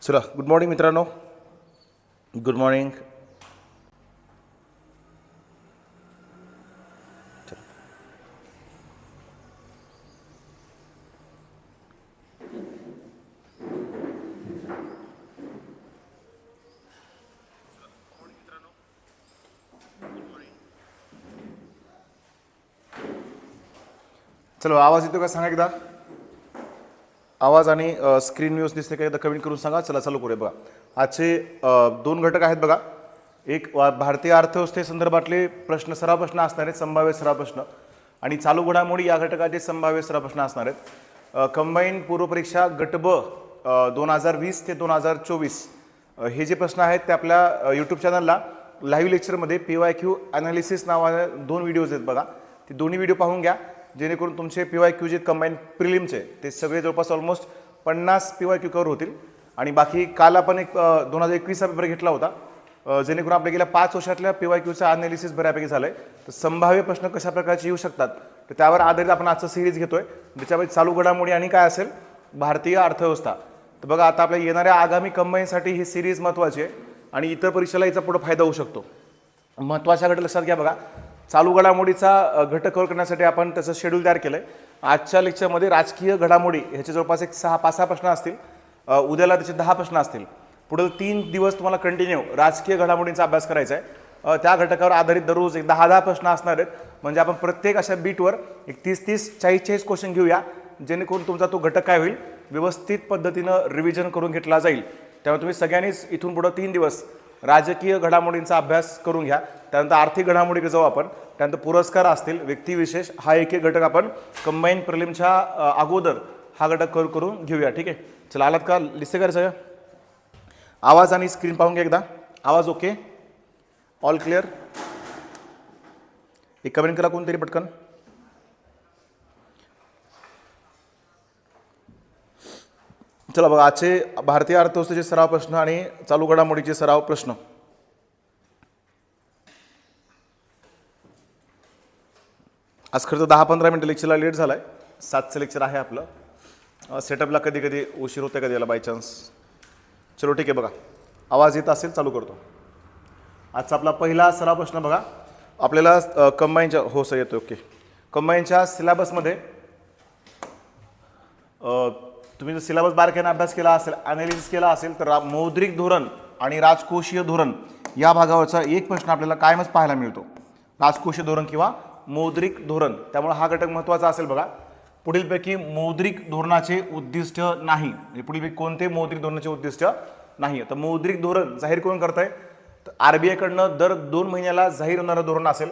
चला, good morning मित्रांनो. Good morning. चलो, आवाज येतो का सांगा एकदा. आवाज आणि स्क्रीन व्यवस्थित दिसते का एकदा कमेंट करून सांगा. चला चालू करूया. बघा, आजचे दोन घटक आहेत. बघा, एक भारतीय अर्थव्यवस्थेसंदर्भातले प्रश्न, सराव प्रश्न असणार आहेत, संभाव्य सराव प्रश्न, आणि चालू घडामोडी या घटकाचे संभाव्य सराव प्रश्न असणार आहेत. कंबाईन पूर्वपरीक्षा गट ब 2020 ते 2024 हे जे प्रश्न आहेत ते आपल्या यूट्यूब चॅनलला लाईव्ह लेक्चरमध्ये PYQ ॲनालिसिस नावाने 2 व्हिडिओज आहेत. बघा, ते दोन्ही व्हिडिओ पाहून घ्या, जेणेकरून तुमचे PYQ जे कंबाईन प्रिलिमचे ते सगळे जवळपास ऑलमोस्ट 50 PYQ कव्हर होतील. आणि बाकी काल आपण एक 2021चा पेपर घेतला होता, जेणेकरून आपल्या गेल्या 5 वर्षातल्या PYQचं ॲनालिसिस बऱ्यापैकी झालं आहे. तर संभाव्य प्रश्न कशा प्रकारचे येऊ शकतात तर त्यावर आधारित आपण आजचं सिरीज घेतोय, ज्याच्यामध्ये चालू घडामोडी आणि काय असेल भारतीय अर्थव्यवस्था. तर बघा, आता आपल्या येणाऱ्या आगामी कंबाईनसाठी ही सिरीज महत्त्वाची आहे आणि इतर परीक्षेला याचा पुढे फायदा होऊ शकतो. महत्त्वाच्या घटक लक्षात घ्या. बघा, चालू घडामोडीचा घटक कव्हर करण्यासाठी आपण त्याचं शेड्यूल तयार केलं आहे. आजच्या लेक्चरमध्ये राजकीय घडामोडी ह्याचे जवळपास एक 5-6 प्रश्न असतील. उद्याला त्याचे 10 प्रश्न असतील. पुढील 3 दिवस तुम्हाला कंटिन्यू राजकीय घडामोडींचा अभ्यास करायचा आहे. त्या घटकावर आधारित दररोज एक 10-10 प्रश्न असणार आहेत. म्हणजे आपण प्रत्येक अशा बीटवर एक 30-30, 40-40 क्वेश्चन घेऊया, जेणेकरून तुमचा तो घटक काय होईल, व्यवस्थित पद्धतीनं रिव्हिजन करून घेतला जाईल. त्यामुळे तुम्ही सगळ्यांनीच इथून पुढे 3 दिवस राजकीय घडामोडींचा अभ्यास करून घ्या. त्यानंतर आर्थिक घडामोडीकडे जाऊ आपण. त्यानंतर पुरस्कार असतील, व्यक्तिविशेष, हा एक घटक आपण कंबाईन प्रिलिमच्या अगोदर हा घटक करून घेऊया. ठीक आहे, चला, आलात का? लिस्ट करायचं सगळं. आवाज आणि स्क्रीन पाहून घ्या एकदा. आवाज ओके, ऑल क्लिअर? एक कमेंट करा कोणतरी पटकन. चला बघा, आजचे भारतीय अर्थव्यवस्थेचे सराव प्रश्न आणि चालू घडामोडीचे सराव प्रश्न. आज खरं तर 10-15 मिनिटं लेक्चरला लेट झाला आहे. 7चं लेक्चर आहे आपलं. सेटअपला कधी कधी उशीर होते, कधी याला बाय चान्स. चलो ठीक आहे. बघा, आवाज येत असेल चालू करतो. आजचा आपला पहिला सराव प्रश्न बघा, आपल्याला कंबाईनच्या, हो सर येतो, ओके, कंबाईनच्या सिलेबसमध्ये तुम्ही जर सिलेबस बारकाईने अभ्यास केला असेल, ॲनालिसिस केला असेल, तर मौद्रिक धोरण आणि राजकोषीय धोरण या भागावरचा एक प्रश्न आपल्याला कायमच पाहायला मिळतो. राजकोषीय धोरण किंवा मौद्रिक धोरण. त्यामुळे हा घटक महत्त्वाचा असेल. बघा, पुढीलपैकी मौद्रिक धोरणाचे उद्दिष्ट नाही, म्हणजे पुढीलपैकी कोणते मौद्रिक धोरणाचे उद्दिष्ट नाही. तर मौद्रिक धोरण जाहीर कोण करत आहे, तर RBI कडनं दर 2 महिन्याला जाहीर होणारं धोरण असेल.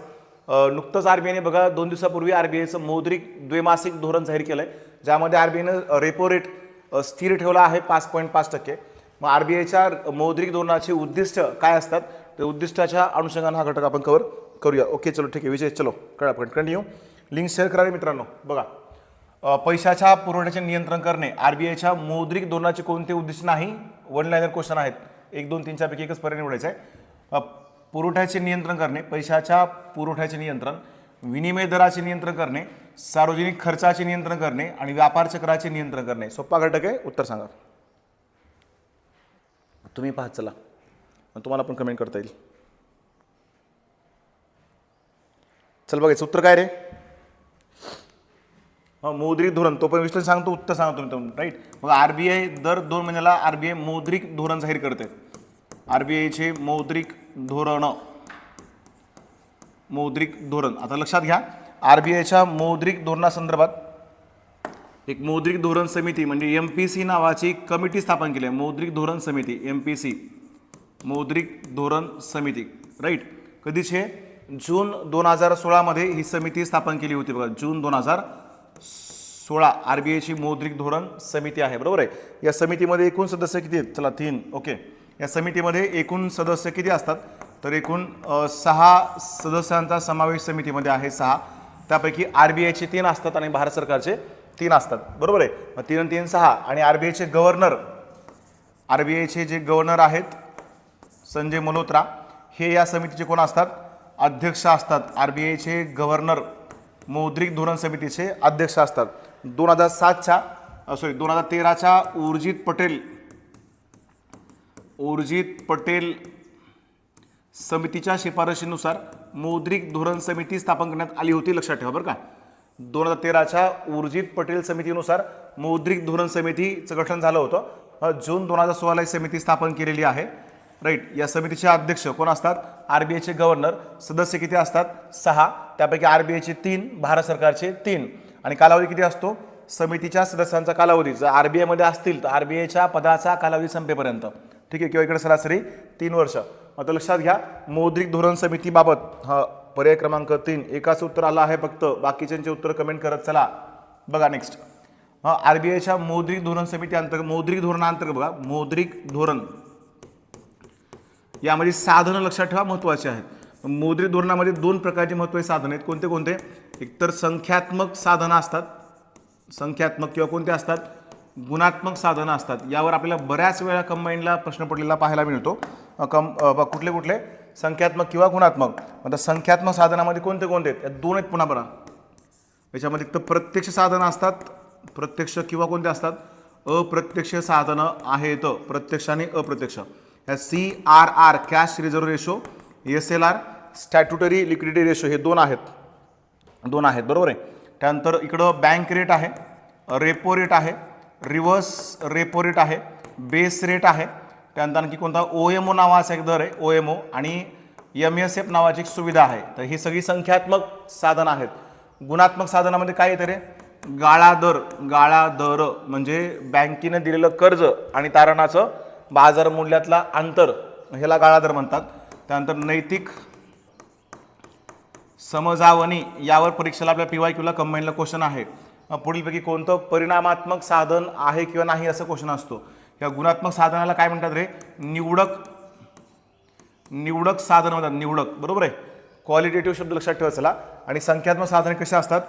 नुकतंच RBIने बघा 2 दिवसापूर्वी RBIचं मौद्रिक द्वैमासिक धोरण जाहीर केलं आहे, ज्यामध्ये RBIनं रेपो रेट स्थिर ठेवला आहे 5.5%. मग RBIच्या मौद्रिक धोरणाचे उद्दिष्ट काय असतात, तर उद्दिष्टाच्या अनुषंगाने हा घटक आपण कव्हर करूया. ओके, चलो ठीक आहे. विजय, चलो कळा, आपण कंटिन्यू. लिंक शेअर करा रे मित्रांनो. बघा, पैशाच्या पुरवठ्याचे नियंत्रण करणे, RBIच्या मौद्रिक धोरणाचे कोणते उद्दिष्ट नाही. 1 लाईनर क्वेश्चन आहेत, 1, 2, 3 पैकी एकच पर्याय निवडायचा आहे. पुरवठ्याचे नियंत्रण करणे, पैशाच्या पुरवठ्याचे नियंत्रण, विनिमय दराचे नियंत्रण करणे, सार्वजनिक खर्चाचे नियंत्रण करणे आणि व्यापार चक्राचे नियंत्रण करणे. सोपा घटक आहे. उत्तर सांगा तुम्ही. पाहत चला, तुम्हाला पण कमेंट करता येईल. चल बघायचं उत्तर काय रे. मौद्रिक धोरण, तो पण विश्लेषण सांगतो, उत्तर सांगतो तुम्ही, राईट. मग RBI दर 2 महिन्याला RBI मौद्रिक धोरण जाहीर करते. RBIचे मौद्रिक धोरण, मौद्रिक धोरण. आता लक्षात घ्या, RBIच्या मौद्रिक धोरणासंदर्भात एक मौद्रिक धोरण समिती म्हणजे MPC नावाची कमिटी स्थापन केली आहे. मौद्रिक धोरण समिती, MPC, मौद्रिक धोरण समिती, राईट. कधीचे? जून 2016 मध्ये ही समिती स्थापन केली होती. बघा, जून 2016 RBIची मौद्रिक धोरण समिती आहे, बरोबर आहे. या समितीमध्ये एकूण सदस्य किती आहेत? चला 3. ओके, या समितीमध्ये एकूण सदस्य किती असतात, तर एकूण 6 सदस्यांचा समावेश समितीमध्ये आहे. 6, त्यापैकी RBIचे 3 असतात आणि भारत सरकारचे 3 असतात, बरोबर आहे. मग 3 आणि 3 6. आणि RBIचे गव्हर्नर, RBIचे जे गव्हर्नर आहेत संजय मल्होत्रा, हे या समितीचे कोण असतात? अध्यक्ष असतात. RBIचे गव्हर्नर मौद्रिक धोरण समितीचे अध्यक्ष असतात. 2013च्या उर्जित पटेल उर्जित पटेल समितीच्या शिफारशीनुसार मौद्रिक धोरण समिती स्थापन करण्यात आली होती, लक्षात ठेवा बरं का. 2013च्या उर्जित पटेल समितीनुसार मौद्रिक धोरण समितीचं गठन झालं होतं. जून 2016ला ही समिती स्थापन केलेली आहे. राईट. या समितीचे अध्यक्ष कोण असतात? RBIचे गव्हर्नर. सदस्य किती असतात? 6. त्यापैकी RBIचे 3, भारत सरकारचे 3. आणि कालावधी किती असतो? समितीच्या सदस्यांचा कालावधी जर RBI मध्ये असतील तर RBIच्या पदाचा कालावधी संपेपर्यंत, ठीक आहे, किंवा इकडे सरासरी 3 वर्ष. आता लक्षात घ्या, मौद्रिक धोरण समितीबाबत हा पर्याय क्रमांक 3 एकाच उत्तर आलं आहे फक्त, बाकीच्यांचे उत्तर कमेंट करत चला. बघा नेक्स्ट. RBIच्या मौद्रिक धोरण समिती अंतर्गत, मौद्रिक धोरणांतर्गत बघा, मौद्रिक धोरण यामध्ये साधनं लक्षात ठेवा महत्त्वाची आहेत. मौद्रिक धोरणामध्ये 2 प्रकारची महत्त्वाची साधनं आहेत. कोणते कोणते? एकतर संख्यात्मक साधनं असतात, संख्यात्मक, किंवा कोणते असतात? गुणात्मक साधनं असतात. यावर आपल्याला बऱ्याच वेळा कंबाईनला प्रश्न पडलेला पाहायला मिळतो. कुठले कुठले? संख्यात्मक किंवा गुणात्मक. आता संख्यात्मक साधनामध्ये कोणते कोणते आहेत? 2 आहेत पुन्हा बघा. याच्यामध्ये एक तर प्रत्यक्ष साधनं असतात, प्रत्यक्ष, किंवा कोणते असतात? अप्रत्यक्ष साधनं आहेत, प्रत्यक्ष आणि अप्रत्यक्ष. CRR cash reserve ratio, SLR statutory liquidity ratio, हे 2 आहेत, 2 आहेत, बरोबर आहे. त्यानंतर इकडं बँक रेट आहे, रेपो रेट आहे, रिव्हर्स रेपो रेट आहे, बेस रेट आहे. त्यानंतर आणखी कोणता? OMO नावाचा एक दर आहे, OMO, आणि MSF नावाची एक सुविधा आहे. तर ही सगळी संख्यात्मक साधनं आहेत. गुणात्मक साधनामध्ये काय येतं रे? गाळा दर. गाळा दर म्हणजे बँकेने दिलेलं कर्ज आणि तारणाचं बाजार मूल्यातला अंतर, ह्याला गाळा दर म्हणतात. त्यानंतर नैतिक समजावणी, यावर परीक्षेला आपल्या PYQला कंबाईनला क्वेश्चन आहे. पुढीलपैकी कोणतं परिणामात्मक साधन आहे किंवा नाही असं क्वेश्चन असतो. या गुणात्मक साधनाला काय म्हणतात रे? निवडक, निवडक साधन म्हणतात, निवडक, बरोबर आहे. क्वालिटेटिव्ह शब्द लक्षात ठेवा चला. आणि संख्यात्मक साधने कशी असतात?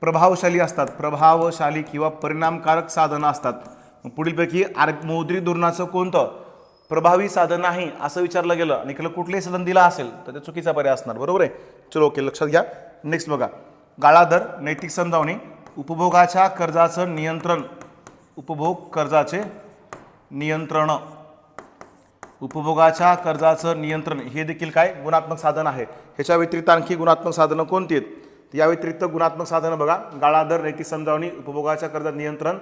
प्रभावशाली असतात, प्रभावशाली किंवा परिणामकारक साधनं असतात. पुढीलपैकी मौद्रिक धोरणाचं कोणतं प्रभावी साधन नाही असं विचारलं गेलं आणि कुठलंही साधन दिलं असेल तर ते चुकीचा पर्याय असणार, बरोबर आहे. चलो ओके, लक्षात घ्या. नेक्स्ट बघा, गाळा दर, नैतिक समजावणी, उपभोगाच्या कर्जाचं नियंत्रण, उपभोग कर्जाचे नियंत्रण, उपभोगाच्या कर्जाचं नियंत्रण, हे देखील काय? गुणात्मक साधन आहे. ह्याच्या व्यतिरिक्त आणखी गुणात्मक साधनं कोणती आहेत? या व्यतिरिक्त गुणात्मक साधनं बघा, गाळा दर, नैतिक समजावणी, उपभोगाच्या कर्जाचं नियंत्रण,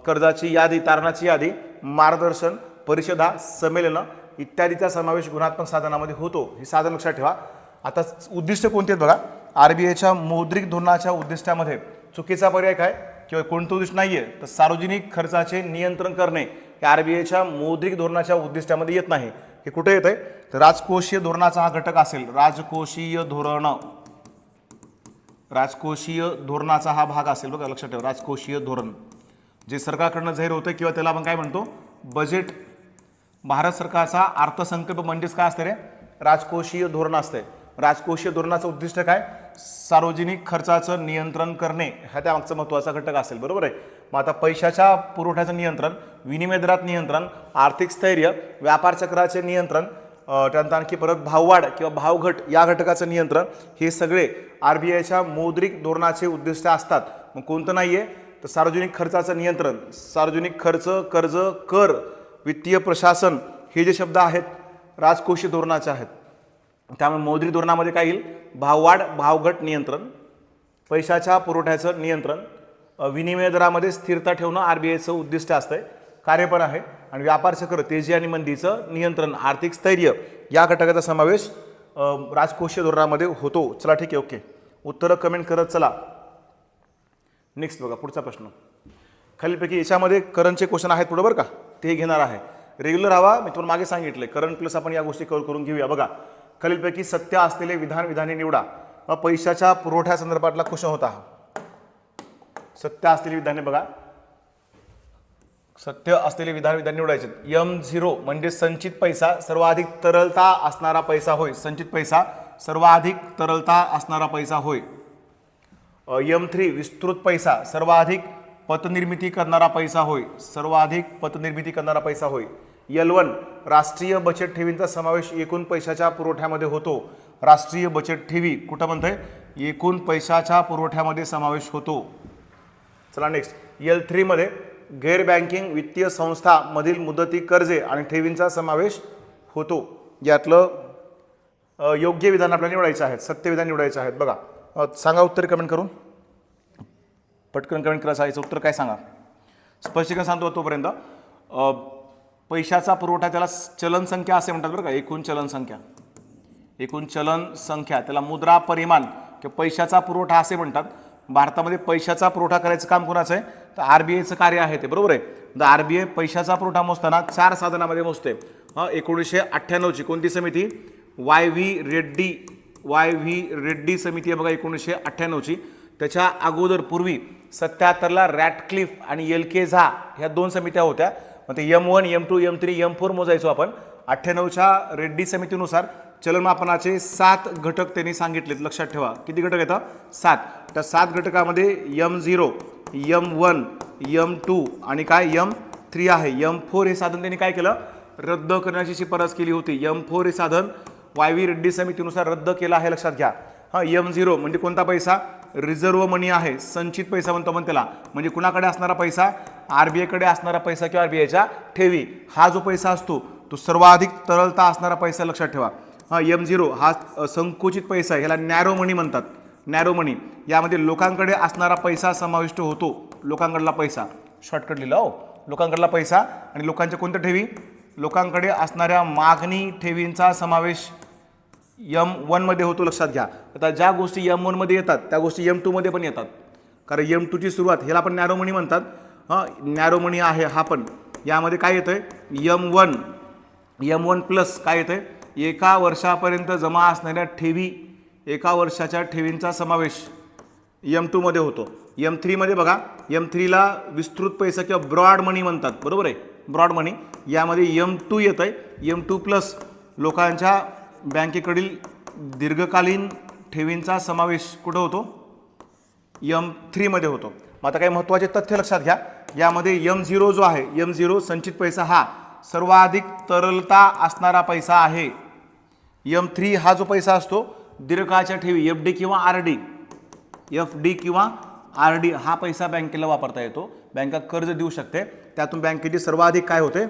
कर्जाची यादी, तारणाची यादी, मार्गदर्शन, परिषदा, संमेलनं इत्यादीचा समावेश गुणात्मक साधनामध्ये होतो. ही साधन लक्षात ठेवा. आता उद्दिष्ट कोणते आहेत बघा. RBIच्या मौद्रिक धोरणाच्या उद्दिष्टामध्ये चुकीचा पर्याय काय किंवा कोणतं उद्दिष्ट नाहीये तर सार्वजनिक खर्चाचे नियंत्रण करणे हे RBIच्या मौद्रिक धोरणाच्या उद्दिष्टामध्ये येत नाही. हे कुठे येत आहे तर राजकोषीय धोरणाचा हा घटक असेल. राजकोषीय धोरण, राजकोषीय धोरणाचा हा भाग असेल बघा, लक्षात ठेवा. राजकोषीय धोरण जे सरकारकडनं जाहीर होतं किंवा त्याला आपण काय म्हणतो? बजेट. भारत सरकारचा अर्थसंकल्प म्हणजेच काय असते रे? राजकोषीय धोरण असते. राजकोषीय धोरणाचं उद्दिष्ट काय? सार्वजनिक खर्चाचं नियंत्रण करणे हा त्यामागचा महत्त्वाचा घटक असेल, बरोबर आहे. मग आता पैशाच्या पुरवठ्याचं नियंत्रण, विनिमय दरात नियंत्रण, आर्थिक स्थैर्य, व्यापार चक्राचे नियंत्रण, त्यानंतर आणखी परत भाववाढ किंवा भावघट या घटकाचं नियंत्रण, हे सगळे RBIच्या मौद्रिक धोरणाचे उद्दिष्ट असतात. मग कोणतं नाहीये तर सार्वजनिक खर्चाचं नियंत्रण, सार्वजनिक खर्च, कर्ज, कर, वित्तीय प्रशासन, हे जे शब्द आहेत राजकोषीय धोरणाचे आहेत. त्यामुळे मौद्रिक धोरणामध्ये काय येईल? भाववाढ, भावघट नियंत्रण, पैशाच्या पुरवठ्याचं नियंत्रण, विनिमय दरामध्ये स्थिरता ठेवणं RBIचं उद्दिष्ट असतंय, कार्य पण आहे. आणि व्यापार चक्र, तेजी आणि मंदीचं नियंत्रण, आर्थिक स्थैर्य या घटकाचा समावेश राजकोषीय धोरणामध्ये होतो. चला ठीक आहे, ओके. उत्तरं कमेंट करत चला. नेक्स्ट बघा, पुढचा प्रश्न. खालीलपैकी याच्यामध्ये करंटचे क्वेश्चन आहेत पुढे बरं का, ते घेणार आहे. रेग्युलर हवा, मी तुम्हाला मागे सांगितले करंट प्लस आपण या गोष्टी कव्हर करून घेऊया. बघा, खालीलपैकी सत्य असलेले विधाने निवडा. पैशाच्या पुरवठ्यासंदर्भातला क्वेश्चन होता. सत्य असलेली विधाने बघा, सत्य असलेले विधान निवडायचे. M0 म्हणजे संचित पैसा, सर्वाधिक तरलता असणारा पैसा होय. संचित पैसा सर्वाधिक तरलता असणारा पैसा होय. M3 विस्तृत पैसा, सर्वाधिक पतनिर्मिती करणारा पैसा होय. सर्वाधिक पतनिर्मिती करणारा पैसा होय. L1 राष्ट्रीय बचत ठेवींचा समावेश एकूण पैशाच्या पुरवठ्यामध्ये होतो. राष्ट्रीय बचत ठेवी कुठं म्हणतंय? एकूण पैशाच्या पुरवठ्यामध्ये समावेश होतो. चला नेक्स्ट. L3 मध्ये गैर बँकिंग वित्तीय संस्था मधील मुदती कर्जे आणि ठेवींचा समावेश होतो. यातलं योग्य विधान आपल्याला निवडायचं आहे, सत्य विधान निवडायचं आहे. बघा सांगा उत्तर कमेंट करून, पटकन कमेंट करा. सांगायचं उत्तर काय सांगा. स्पष्टीकरण सांगतो तोपर्यंत. पैशाचा पुरवठा त्याला चलन संख्या असे म्हणतात बरं का. एकूण चलन संख्या, एकूण चलन संख्या त्याला मुद्रा परिमाण किंवा पैशाचा पुरवठा असे म्हणतात. भारतामध्ये पैशाचा पुरवठा करायचं काम कोणाचं आहे तर आरबीआयचं कार्य आहे ते, बरोबर आहे. तर आरबीआय पैशाचा पुरवठा मोजताना 4 साधनामध्ये मोजते. 1998ची कोणती समिती, वाय व्ही रेड्डी समिती आहे बघा 1998ची. त्याच्या अगोदर पूर्वी 77ला रॅटक्लिफ आणि एल के झा ह्या 2 समित्या होत्या. मग ते M1 M2 M3 M4 मोजायचो आपण. 98च्या रेड्डी समितीनुसार चलनमापनाचे 7 घटक त्यांनी सांगितलेत. लक्षात ठेवा किती घटक येतात 7. त्या 7 घटकामध्ये M0 M1 M2 आणि काय M3 आहे. M4 हे साधन त्यांनी काय केलं, रद्द करण्याची शिफारस केली होती. M4 हे साधन वाय व्ही रेड्डी समितीनुसार रद्द केलं आहे, लक्षात घ्या. M0 म्हणजे कोणता पैसा, रिझर्व्ह मनी आहे, संचित पैसा म्हणतो आपण त्याला. म्हणजे कुणाकडे असणारा पैसा, आरबीआयकडे असणारा पैसा किंवा आरबीआयच्या ठेवी. हा जो पैसा असतो तो सर्वाधिक तरलता असणारा पैसा, लक्षात ठेवा. M0 हा संकुचित पैसा आहे, ह्याला नॅरो मनी म्हणतात. नॅरो मनी यामध्ये लोकांकडे असणारा पैसा समाविष्ट होतो. लोकांकडला पैसा, शॉर्टकट लिहिला हो, लोकांकडला पैसा आणि लोकांच्या कोणत्या ठेवी, लोकांकडे असणाऱ्या मागणी ठेवींचा समावेश M1 मध्ये होतो, लक्षात घ्या. आता ज्या गोष्टी M1 मध्ये येतात त्या गोष्टी M2 मध्ये पण येतात, कारण M2 ची सुरुवात ह्याला पण नॅरो मनी म्हणतात. नॅरो मनी आहे हा पण. यामध्ये काय येतंय M1 प्लस काय येतंय, एका वर्षापर्यंत जमा असणाऱ्या ठेवी, एका वर्षाच्या ठेवींचा समावेश M2 मध्ये होतो. M3 मध्ये बघा, M3ला विस्तृत पैसा किंवा ब्रॉड मनी म्हणतात, बरोबर आहे, ब्रॉड मनी. यामध्ये M2 येत आहे. M2 प्लस लोकांच्या बँकेकडील दीर्घकालीन ठेवींचा समावेश कुठं होतो, M3 मध्ये होतो. मग आता काही महत्त्वाचे तथ्य लक्षात घ्या. यामध्ये M0 जो आहे, M0 संचित पैसा हा सर्वाधिक तरलता असणारा पैसा आहे. M3 हा जो पैसा असतो दीर्घकाळाच्या ठेवी, FD किंवा RD हा पैसा बँकेला वापरता येतो. बँका कर्ज देऊ शकते, त्यातून बँकेची सर्वाधिक काय होते,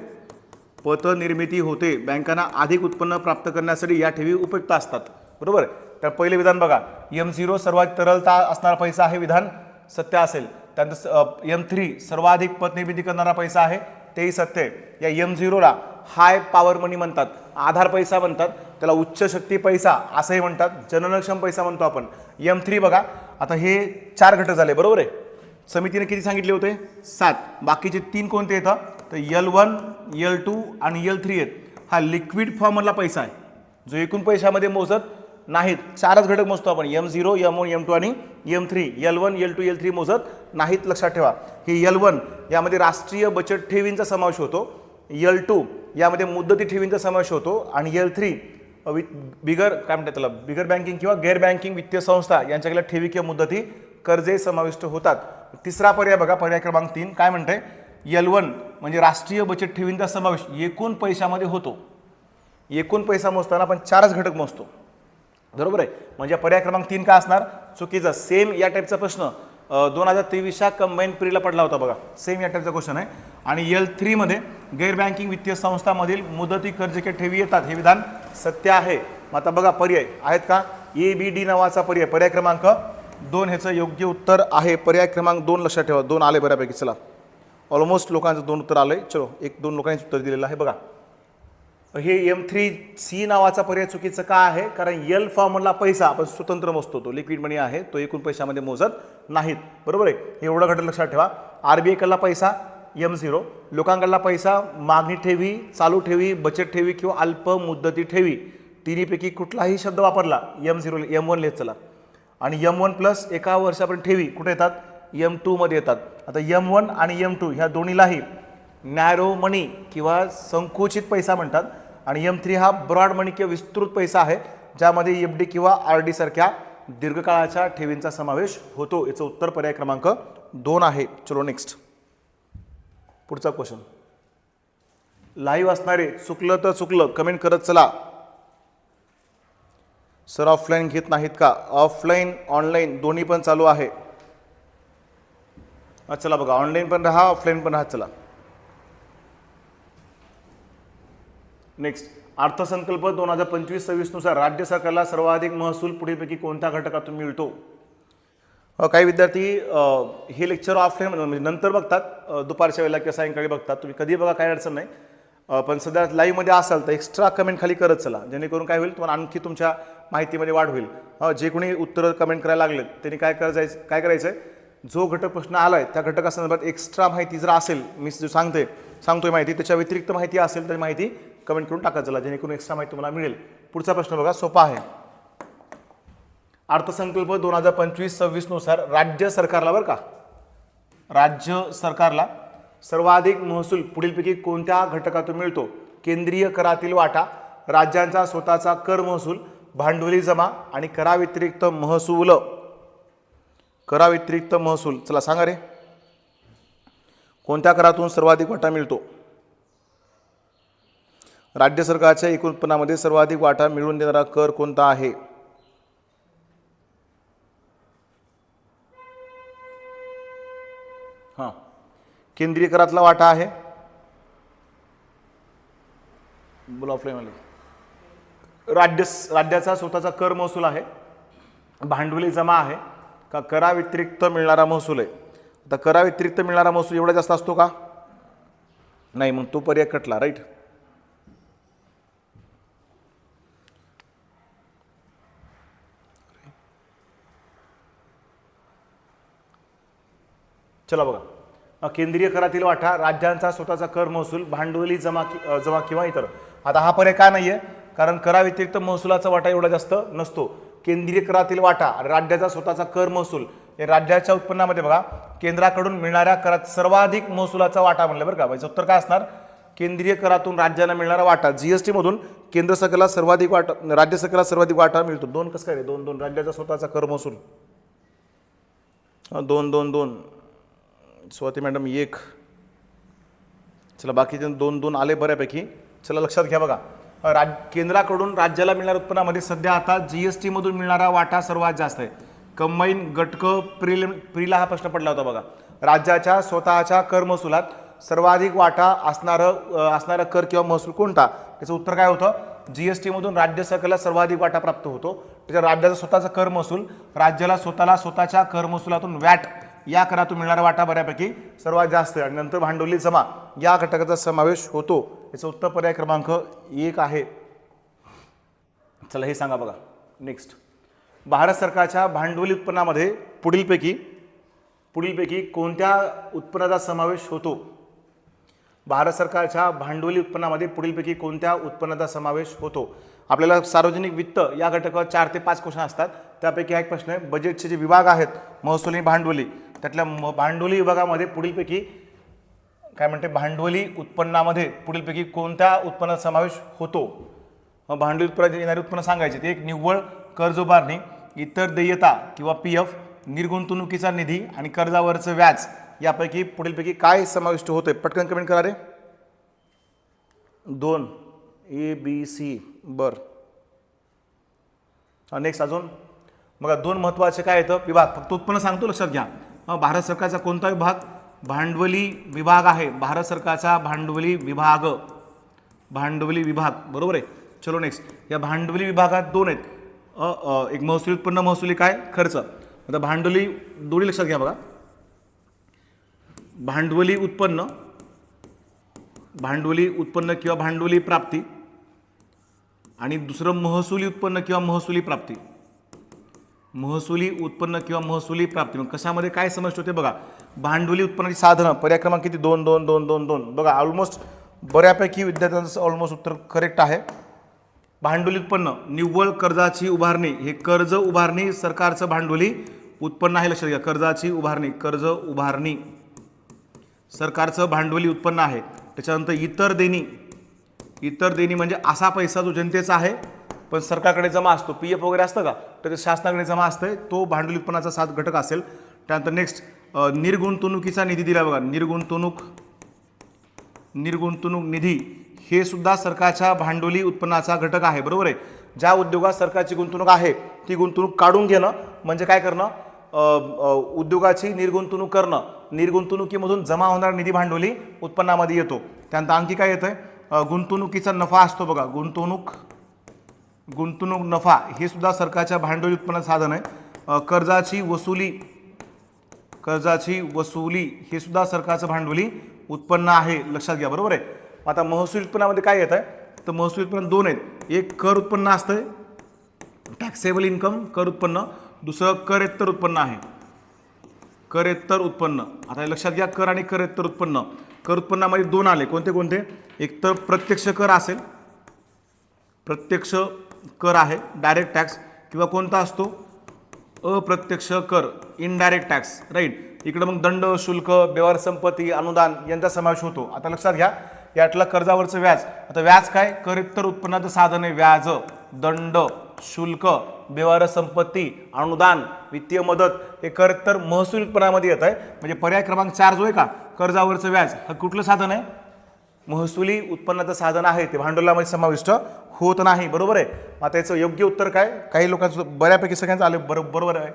पतनिर्मिती होते. बँकांना अधिक उत्पन्न प्राप्त करण्यासाठी या ठेवी उपयुक्त असतात, बरोबर. तर पहिले विधान बघा, M0 सर्वाधिक तरलता असणारा पैसा आहे, विधान सत्य असेल. त्यानंतर M3 सर्वाधिक पतनिर्मिती करणारा पैसा आहे, तेही सत्य आहे. या M0ला हाय पॉवर मनी म्हणतात, आधार पैसा म्हणतात, त्याला उच्च शक्ती पैसा असंही म्हणतात, जननक्षम पैसा म्हणतो आपण. M3 बघा, आता हे 4 घटक झाले, बरोबर आहे. समितीने किती सांगितले होते 7. बाकीचे 3 कोणते येतात तर L1 L2 आणि L3 आहेत. हा लिक्विड फॉर्ममधला पैसा आहे जो एकूण पैशामध्ये मोजत नाहीत. 4च घटक मोजतो आपण, M0 M1 M2 आणि M3. L1 L2 L3 मोजत नाहीत, लक्षात ठेवा. हे L1 यामध्ये राष्ट्रीय बचत ठेवींचा समावेश होतो. L2 यामध्ये मुदती ठेवींचा समावेश होतो आणि L3 बिगर काय म्हणतात त्याला, बिगर बँकिंग किंवा गैर बँकिंग वित्तीय संस्था यांच्याकडे ठेवी किंवा मुदती कर्जे समाविष्ट होतात. तिसरा पर्याय बघा, पर्याय क्रमांक 3 काय म्हणते, L1 म्हणजे राष्ट्रीय बचत ठेवींचा समावेश एकूण पैशामध्ये होतो. एकूण पैसा मोजताना आपण 4च घटक मोजतो, बरोबर आहे. म्हणजे पर्याय क्रमांक 3 काय असणार, चुकीचा. सेम या टाईपचा प्रश्न 2023च्या कंबाईन पिरियडला पडला होता बघा, सेम या टाईपचा क्वेश्चन आहे. आणि L3 मध्ये गैर बँकिंग वित्तीय संस्थांमधील मुदती कर्ज किंवा ठेवी येतात, हे विधान सत्य आहे. मग आता बघा पर्याय आहेत का, ABD नावाचा पर्याय, पर्याय क्रमांक 2 ह्याचं योग्य उत्तर आहे. पर्याय क्रमांक 2 लक्षात ठेवा. 2 आले बऱ्यापैकी. चला, ऑलमोस्ट लोकांचं 2 उत्तर आलंय. चलो, 1-2 लोकांनी उत्तर दिलेलं आहे बघा. हे M3C नावाचा पर्याय चुकीचं का आहे, कारण L फॉर्ममधला पैसा आपण स्वतंत्र मोजतो, तो लिक्विड मनी आहे, तो एकूण पैशामध्ये मोजत नाहीत, बरोबर आहे. हे एवढं घटक लक्षात ठेवा. RBI कडला पैसा M0, लोकांकडला पैसा मागणी ठेवी, चालू ठेवी, बचत ठेवी किंवा अल्प मुदती ठेवी, तिन्हीपैकी कुठलाही शब्द वापरला M0 M1 लिहित चला. आणि M1 प्लस एका वर्षापर्यंत ठेवी कुठे येतात, M2 मध्ये येतात. आता M1 आणि M2 ह्या दोन्हीलाही नॅरो मनी किंवा संकुचित पैसा म्हणतात. आणि M3 हा ब्रॉड मनी किंवा विस्तृत पैसा आहे, ज्यामध्ये FD किंवा RD सारख्या दीर्घकाळाच्या ठेवींचा समावेश होतो. याचं उत्तर पर्याय क्रमांक 2 आहे. चलो नेक्स्ट, पुढचा क्वेश्चन. लाईव्ह असणारे चुकलं तर चुकलं कमेंट करत चला. सर ऑफलाईन घेत नाहीत का, ऑफलाईन ऑनलाईन दोन्ही पण चालू आहे. चला बघा, ऑनलाईन पण राहा, ऑफलाईन पण राहा. चला नेक्स्ट, अर्थसंकल्प 2025-26 नुसार राज्य सरकारला सर्वाधिक महसूल पुढीलपैकी कोणत्या घटकातून मिळतो? काही विद्यार्थी हे लेक्चर ऑफलाईन म्हणजे नंतर बघतात, दुपारच्या वेळेला किंवा सायंकाळी बघतात. तुम्ही कधी बघा, काही अडचण नाही. पण सध्या लाईव्हमध्ये असाल तर एक्स्ट्रा कमेंट खाली करत चला, जेणेकरून काय होईल, तुम्हाला आणखी तुमच्या माहितीमध्ये वाढ होईल. जे कोणी उत्तरं कमेंट करायला लागले त्यांनी काय करायचं आहे, जो घटक प्रश्न आला आहे त्या घटकासंदर्भात एक्स्ट्रा माहिती जर असेल, मी जो सांगतोय माहिती, त्याच्या व्यतिरिक्त माहिती असेल तर माहिती कमेंट करून टाका चला, जेणेकरून एक्स्ट्रा माहिती तुम्हाला मिळेल. पुढचा प्रश्न बघा, सोपा आहे. अर्थसंकल्प 2025-26 नुसार राज्य सरकारला, बरं का, राज्य सरकारला सर्वाधिक महसूल पुढीलपैकी कोणत्या घटकातून मिळतो? केंद्रीय करातील वाटा, राज्यांचा स्वतःचा कर महसूल, भांडवली जमा आणि कराव्यतिरिक्त महसूल. कराव्यतिरिक्त महसूल, चला सांगा रे, कोणत्या करातून सर्वाधिक वाटा मिळतो? राज्य सरकारच्या एकूण उत्पन्नामध्ये सर्वाधिक वाटा मिळवून देणारा कर कोणता आहे? हां, केंद्रीय करातला वाटा आहे. बोला ऑफलाईनवाले. राज्याचा स्वतःचा कर महसूल आहे, भांडवली जमा आहे का कराव्यतिरिक्त मिळणारा महसूल आहे? आता कराव्यतिरिक्त मिळणारा महसूल एवढा जास्त असतो का? नाही, मग तो पर्याय कटला. राईट. चला बघा, केंद्रीय करातील वाटा, राज्यांचा स्वतःचा कर महसूल, भांडवली जमा किंवा इतर. आता हा पर्याय का नाहीये? कारण कराव्यतिरिक्त महसुलाचा वाटा एवढा जास्त नसतो. केंद्रीय करातील वाटा, राज्याचा स्वतःचा कर महसूल, हे राज्याच्या उत्पन्नामध्ये बघा केंद्राकडून मिळणाऱ्या करात सर्वाधिक महसुलाचा वाटा म्हणलं, बरं का. याचं उत्तर काय असणार? केंद्रीय करातून राज्याला मिळणारा वाटा, जीएसटी मधून केंद्र सरकारला सर्वाधिक वाटा, राज्य सरकारला सर्वाधिक वाटा मिळतो. दोन कसं काय रे? दोन राज्याचा स्वतःचा कर महसूल, दोन स्वाती मॅडम 1. चला बाकीचे 2 आले बऱ्यापैकी. चला लक्षात घ्या बघा, केंद्राकडून राज्याला मिळणाऱ्या उत्पन्नामध्ये सध्या आता जीएसटी मधून मिळणारा वाटा सर्वात जास्त आहे. कंबाईन घटक प्रीला हा प्रश्न पडला होता बघा. राज्याच्या स्वतःच्या कर महसुलात सर्वाधिक वाटा असणारा कर किंवा महसूल कोणता? त्याचं उत्तर काय होतं? जीएसटी मधून राज्य सरकारला सर्वाधिक वाटा प्राप्त होतो. त्याच्या राज्याचा स्वतःचा कर महसूल, राज्याला स्वतःच्या कर महसुलातून वॅट या करातून मिळणारा वाटा बऱ्यापैकी सर्वात जास्त आहे. आणि नंतर भांडवली जमा या घटकाचा समावेश होतो. याचं उत्तर पर्याय क्रमांक 1 आहे. चला हे सांगा बघा. नेक्स्ट, भारत सरकारच्या भांडवली उत्पन्नामध्ये पुढीलपैकी कोणत्या उत्पन्नाचा समावेश होतो? भारत सरकारच्या भांडवली उत्पन्नामध्ये पुढीलपैकी कोणत्या उत्पन्नाचा समावेश होतो? आपल्याला सार्वजनिक वित्त या घटकावर 4 ते 5 क्वेश्चन असतात. त्यापैकी हा एक प्रश्न आहे, बजेटचे जे विभाग आहेत महसूल आणि भांडवली, त्यातल्या भांडवली विभागामध्ये पुढीलपैकी काय म्हणते, भांडवली उत्पन्नामध्ये पुढीलपैकी कोणत्या उत्पन्नाचा समावेश होतो? भांडवली उत्पन्नात येणारे उत्पन्न सांगायचे ते एक निव्वळ कर्ज उभारणी, इतर देयता किंवा पीएफ, निर्गुंतवणुकीचा निधी आणि कर्जावरचं व्याज यापैकी पुढीलपैकी काय समाविष्ट होते? पटकन कमेंट करा रे. 2 ABC. बर, नेक्स्ट अजून बघा 2 महत्त्वाचे काय येतं विभाग, फक्त उत्पन्न सांगतो लक्षात घ्या. भारत सरकारचा कोणता विभाग? भांडवली विभाग आहे. भारत सरकारचा भांडवली विभाग बरोबर आहे. चलो नेक्स्ट, या भांडवली विभागात 2 आहेत, एक महसुली उत्पन्न, महसुली काय खर्च. आता भांडवली दोन्ही लक्षात घ्या बघा, भांडवली उत्पन्न किंवा भांडवली प्राप्ती, आणि दुसरं महसुली उत्पन्न किंवा महसुली प्राप्ती. महसुली उत्पन्न किंवा महसुली प्राप्ती मग कशामध्ये काय समाविष्ट होते बघा? भांडवली उत्पन्नाची साधनं, पर्याय क्रमांक किती? 2 बघा. ऑलमोस्ट बऱ्यापैकी विद्यार्थ्यांचं ऑलमोस्ट उत्तर करेक्ट आहे. भांडवली उत्पन्न निव्वळ कर्जाची उभारणी, हे कर्ज उभारणी सरकारचं भांडवली उत्पन्न आहे. लक्षात घ्या, कर्ज उभारणी सरकारचं भांडवली उत्पन्न आहे. त्याच्यानंतर इतर देणी म्हणजे असा पैसा जो जनतेचा आहे पण सरकारकडे जमा असतो, पीएफ वगैरे असतं का, तर ते शासनाकडे जमा असतं, तो भांडवली उत्पन्नाचा 7 घटक असेल. त्यानंतर नेक्स्ट, निर्गुंतवणुकीचा निधी दिला बघा, निर्गुंतवणूक निधी हे सुद्धा सरकारच्या भांडवली उत्पन्नाचा घटक आहे. बरोबर आहे. ज्या उद्योगात सरकारची गुंतवणूक आहे ती गुंतवणूक काढून घेणं म्हणजे काय करणं? उद्योगाची निर्गुंतवणूक करणं. निर्गुंतवणुकीमधून जमा होणारा निधी भांडवली उत्पन्नामध्ये येतो. त्यानंतर आणखी काय येतंय, गुंतवणुकीचा नफा असतो बघा, गुंतवणूक नफा हे सुद्धा सरकारच्या भांडवली उत्पन्नाचं साधन आहे. कर्जाची वसुली हे सुद्धा सरकारचं भांडवली उत्पन्न आहे, लक्षात घ्या. बरोबर आहे. आता महसूल उत्पन्नामध्ये काय येत आहे, तर महसूल उत्पन्न दोन आहेत. एक कर उत्पन्न असतंय, टॅक्सेबल इन्कम कर उत्पन्न. दुसरं करेत्तर उत्पन्न आहे, करेत्तर उत्पन्न. आता हे लक्षात घ्या, कर आणि करेत्तर उत्पन्न. कर उत्पन्नामध्ये दोन आले, कोणते कोणते, एक तर प्रत्यक्ष कर असेल, प्रत्यक्ष कर आहे डायरेक्ट टॅक्स, किंवा कोणता असतो अप्रत्यक्ष कर इनडायरेक्ट टॅक्स, राईट. इकडे मग दंड, शुल्क, व्यवहार संपत्ती, अनुदान यांचा समावेश होतो. आता लक्षात घ्या, यातलं कर्जावरचं व्याज. आता व्याज काय, करेत्तर उत्पन्नाचं साधन आहे. व्याज, दंड, शुल्क, व्यवहार संपत्ती, अनुदान, वित्तीय मदत हे करेत्तर महसूल उत्पन्नामध्ये येत आहे. म्हणजे पर्याय क्रमांक 4 जो आहे का, कर्जावरचं व्याज, हा कुठलं साधन आहे, महसुली उत्पन्नाचं साधन आहे, ते भांडवलामध्ये समाविष्ट होत नाही. बरोबर आहे. आता याचं योग्य उत्तर काय, काही लोकांचं बऱ्यापैकी सगळ्यांचं आलं बरोबर आहे.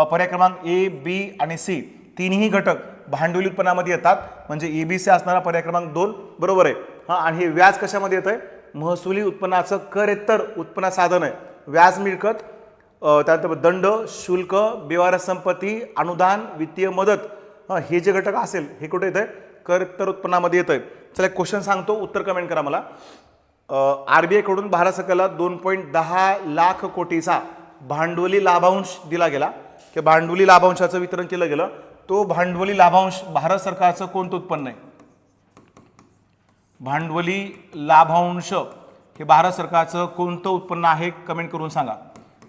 पर्याय क्रमांक ए, बी आणि सी तिन्ही घटक भांडवली उत्पन्नामध्ये येतात, म्हणजे एबीसी असणारा पर्याय क्रमांक 2 बरोबर आहे. आणि हे व्याज कशामध्ये येत आहे, महसुली उत्पन्नाचं करेत्तर उत्पन्न साधन आहे. व्याज, मिळकत, त्यानंतर दंड, शुल्क, व्यवहार संपत्ती, अनुदान, वित्तीय मदत हे जे घटक असेल हे कुठे येत आहे, करेत्तर उत्पन्नामध्ये येत आहे. चला एक क्वेश्चन सांगतो, उत्तर कमेंट करा मला. RBI कडून भारत सरकारला 2.10 लाख कोटीचा भांडवली लाभांश दिला गेला, की भांडवली लाभांशाचं वितरण केलं गेलं. तो भांडवली लाभांश भारत सरकारचं कोणतं उत्पन्न आहे, भांडवली लाभांश हे भारत सरकारचं कोणतं उत्पन्न आहे, कमेंट करून सांगा.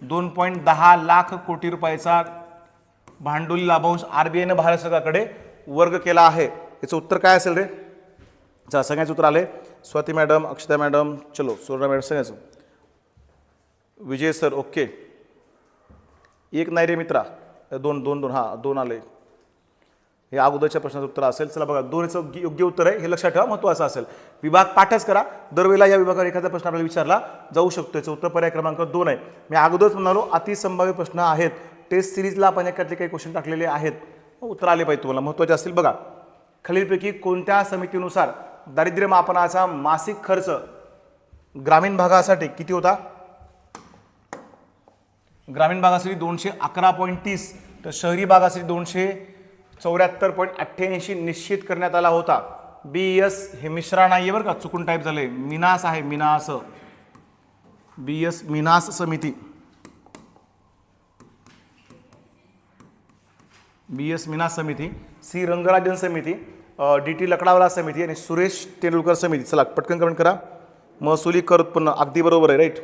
2.10 लाख कोटी रुपयाचा भांडवली लाभांश RBIने भारत सरकारकडे वर्ग केला आहे. याचं उत्तर काय असेल रे, चला सगळ्यांचं उत्तर आले. स्वाती मॅडम, अक्षता मॅडम, चलो सुवर्णा मॅडम, सगळ्यांचं. विजय सर, ओके. एक नाही रे मित्रा, दोन हां 2 आले. हे अगोदरच्या प्रश्नाचं उत्तर असेल. चला बघा, 2चं योग्य उत्तर आहे, हे लक्षात ठेवा, महत्त्वाचं असेल. विभाग पाठच करा, दरवेळेला या विभागावर एखादा प्रश्न आपल्याला विचारला जाऊ शकतो. याचं उत्तर पर्याय क्रमांक 2 आहे. मी अगोदरच म्हणालो अतिसंभाव्य प्रश्न आहेत, टेस्ट सिरीजला आपण एखादे काही क्वेश्चन टाकलेले आहेत, उत्तर आले पाहिजे तुम्हाला, महत्त्वाचे असतील. बघा, खालीलपैकी कोणत्या समितीनुसार दारिद्र्य मापनाचा मासिक खर्च ग्रामीण भागासाठी किती होता, ग्रामीण भागासाठी 211.30, तर शहरी भागासाठी 274.88 निश्चित करण्यात आला होता. BS हे मिश्रा नाही बरं का, चुकून टाईप झालंय, मिनास आहे, मिनास, BS मिनास समिती, BS मिनास समिती, C रंगराजन समिती, DT लकडावाला समिती आणि सुरेश तेंडुलकर समिती. चला पटकन कमेंट करा. महसुली कर उत्पन्न अगदी बरोबर आहे, राईट.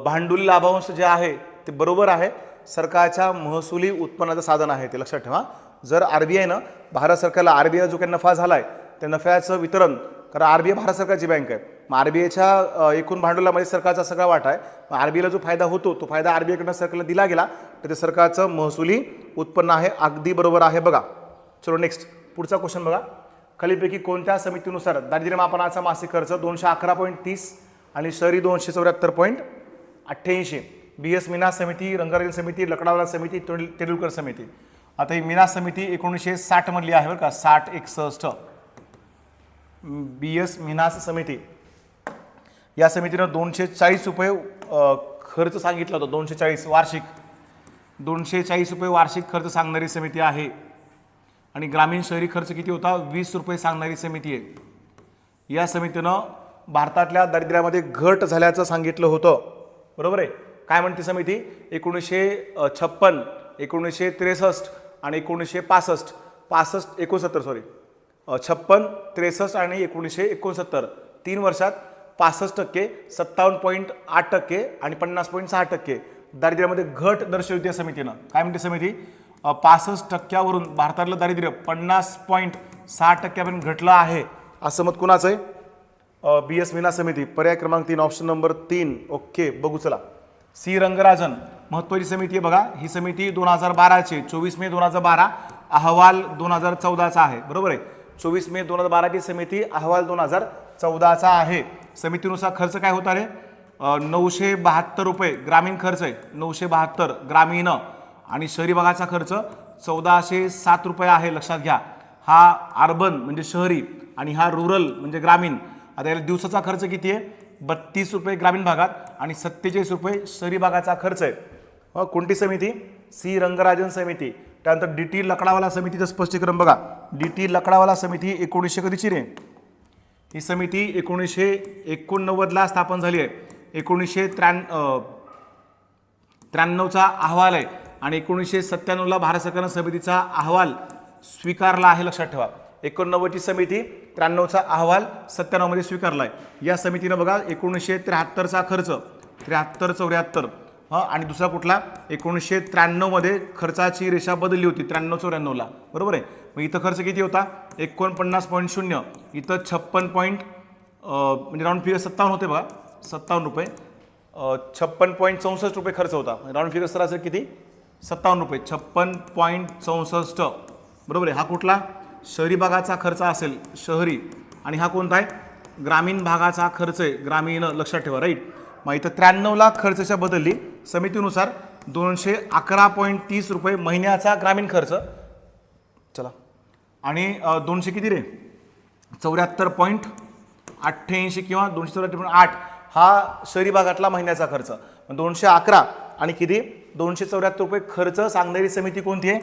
भांडवली लाभांश जे आहे ते बरोबर आहे, सरकारच्या महसुली उत्पन्नाचं साधन आहे, ते लक्षात ठेवा. जर RBIनं भारत सरकारला, RBIला जो काही नफा झाला आहे त्या नफ्याचं वितरण, कारण RBI भारत सरकारची बँक आहे, मग RBIच्या एकूण भांडवलामध्ये सरकारचा सगळा वाटा आहे. मग RBIला जो फायदा होतो तो फायदा RBIकडनं सरकारला दिला गेला, तर ते सरकारचं महसुली उत्पन्न आहे, अगदी बरोबर आहे. बघा, चलो नेक्स्ट पुढचा क्वेश्चन बघा. खालीलपैकी कोणत्या समितीनुसार दारिद्र्य मापनाचा मासिक खर्च 211.30 आणि शहरी 274.88, BS मिनास समिती, रंगाराजन समिती, लकडावाला समिती, तेंडुलकर समिती. आता ही मिनास समिती 1960 मधली आहे बरं का, 60-61. BS मिनास समिती, या समितीनं 240 रुपये खर्च सांगितला होता, 240 वार्षिक, 240 रुपये वार्षिक खर्च सांगणारी समिती आहे. आणि ग्रामीण शहरी खर्च किती होता, 20 रुपये सांगणारी समिती आहे. या समितीनं भारतातल्या दारिद्र्यामध्ये घट झाल्याचं सांगितलं होतं, बरोबर आहे. काय म्हणते समिती, 1956, 1963 आणि 1965, 56, 63 आणि 1969, 3 वर्षात 65%, 57.8% आणि 50.6% दारिद्र्यामध्ये घट दर्शवते या समितीनं. काय म्हणते समिती, 65% भारतातलं दारिद्र्य 50.6% घटलं आहे, असं मत कुणाचं आहे, BS मिनास समिती. पर्याय क्रमांक 3, ऑप्शन नंबर 3, ओके. बघू चला. C रंगराजन महत्त्वाची समिती आहे बघा. ही समिती 2012ची, 24 मे 2012, अहवाल 2014चा आहे, बरोबर आहे. 24 मे 2012ची समिती, अहवाल 2014चा आहे. समितीनुसार खर्च काय होता रे, 972 रुपये ग्रामीण खर्च आहे, 972 ग्रामीण, आणि शहरी भागाचा खर्च 1407 रुपये आहे, लक्षात घ्या. हा अर्बन म्हणजे शहरी आणि हा रुरल म्हणजे ग्रामीण. आता याला दिवसाचा खर्च किती आहे? 32 रुपये ग्रामीण भागात आणि 47 रुपये शहरी भागाचा खर्च आहे. कोणती समिती? सी रंगराजन समिती. त्यानंतर डी.टी. लकडावाला समितीचं स्पष्टीकरण बघा. डी.टी. लकडावाला समिती 1900 कधीची रे? ही समिती 1989ला स्थापन झाली आहे. 1993चा अहवाल आहे आणि 1997ला भारत सरकारनं समितीचा अहवाल स्वीकारला आहे, लक्षात ठेवा. 89ची समिती, 93चा अहवाल 97 मध्ये स्वीकारला आहे. या समितीनं बघा 1973चा खर्च 73-74 आणि दुसरा कुठला? 1993 मध्ये खर्चाची रेषा बदलली होती 93-94ला, बरोबर आहे. मग इथं खर्च किती होता? 49.0. इथं 56 म्हणजे राऊंड फिगर 57 होते बघा, 57 रुपये. 56.64 रुपये खर्च होता. राऊंड फिगर सरासरी किती? 57 रुपये. 56.64, बरोबर आहे. हा कुठला? शहरी भागाचा खर्च असेल, शहरी. आणि हा कोणता आहे? ग्रामीण भागाचा खर्च आहे, ग्रामीण, लक्षात ठेवा, राईट. मग इथं 93ला खर्चाच्या बदलली समितीनुसार 211.30 रुपये महिन्याचा ग्रामीण खर्च. चला, आणि 200 किती रे? 74.88 किंवा 274.8 हा शहरी भागातला महिन्याचा खर्च. 211 आणि किती? 274 रुपये खर्च सांगणारी समिती कोणती आहे?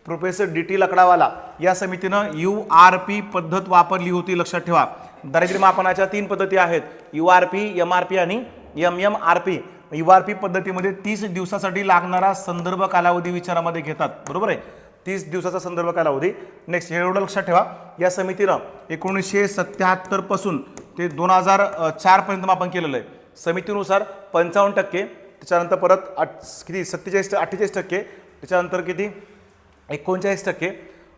Professor DT. लकडावाला. या समितीनं URP पद्धत वापरली होती, लक्षात ठेवा. दारिद्र्य मापनाच्या 3 पद्धती आहेत, URP, MRP आणि MMRP. URP पद्धतीमध्ये 30 दिवसासाठी लागणारा संदर्भ कालावधी विचारामध्ये घेतात, बरोबर आहे. 30 दिवसाचा संदर्भ कालावधी. नेक्स्ट, हे एवढं लक्षात ठेवा. या समितीनं 1977 पासून ते 2004 पर्यंत मापन केलेलं आहे. समितीनुसार 55%, त्याच्यानंतर परत किती 47-48%, त्याच्यानंतर किती 39%,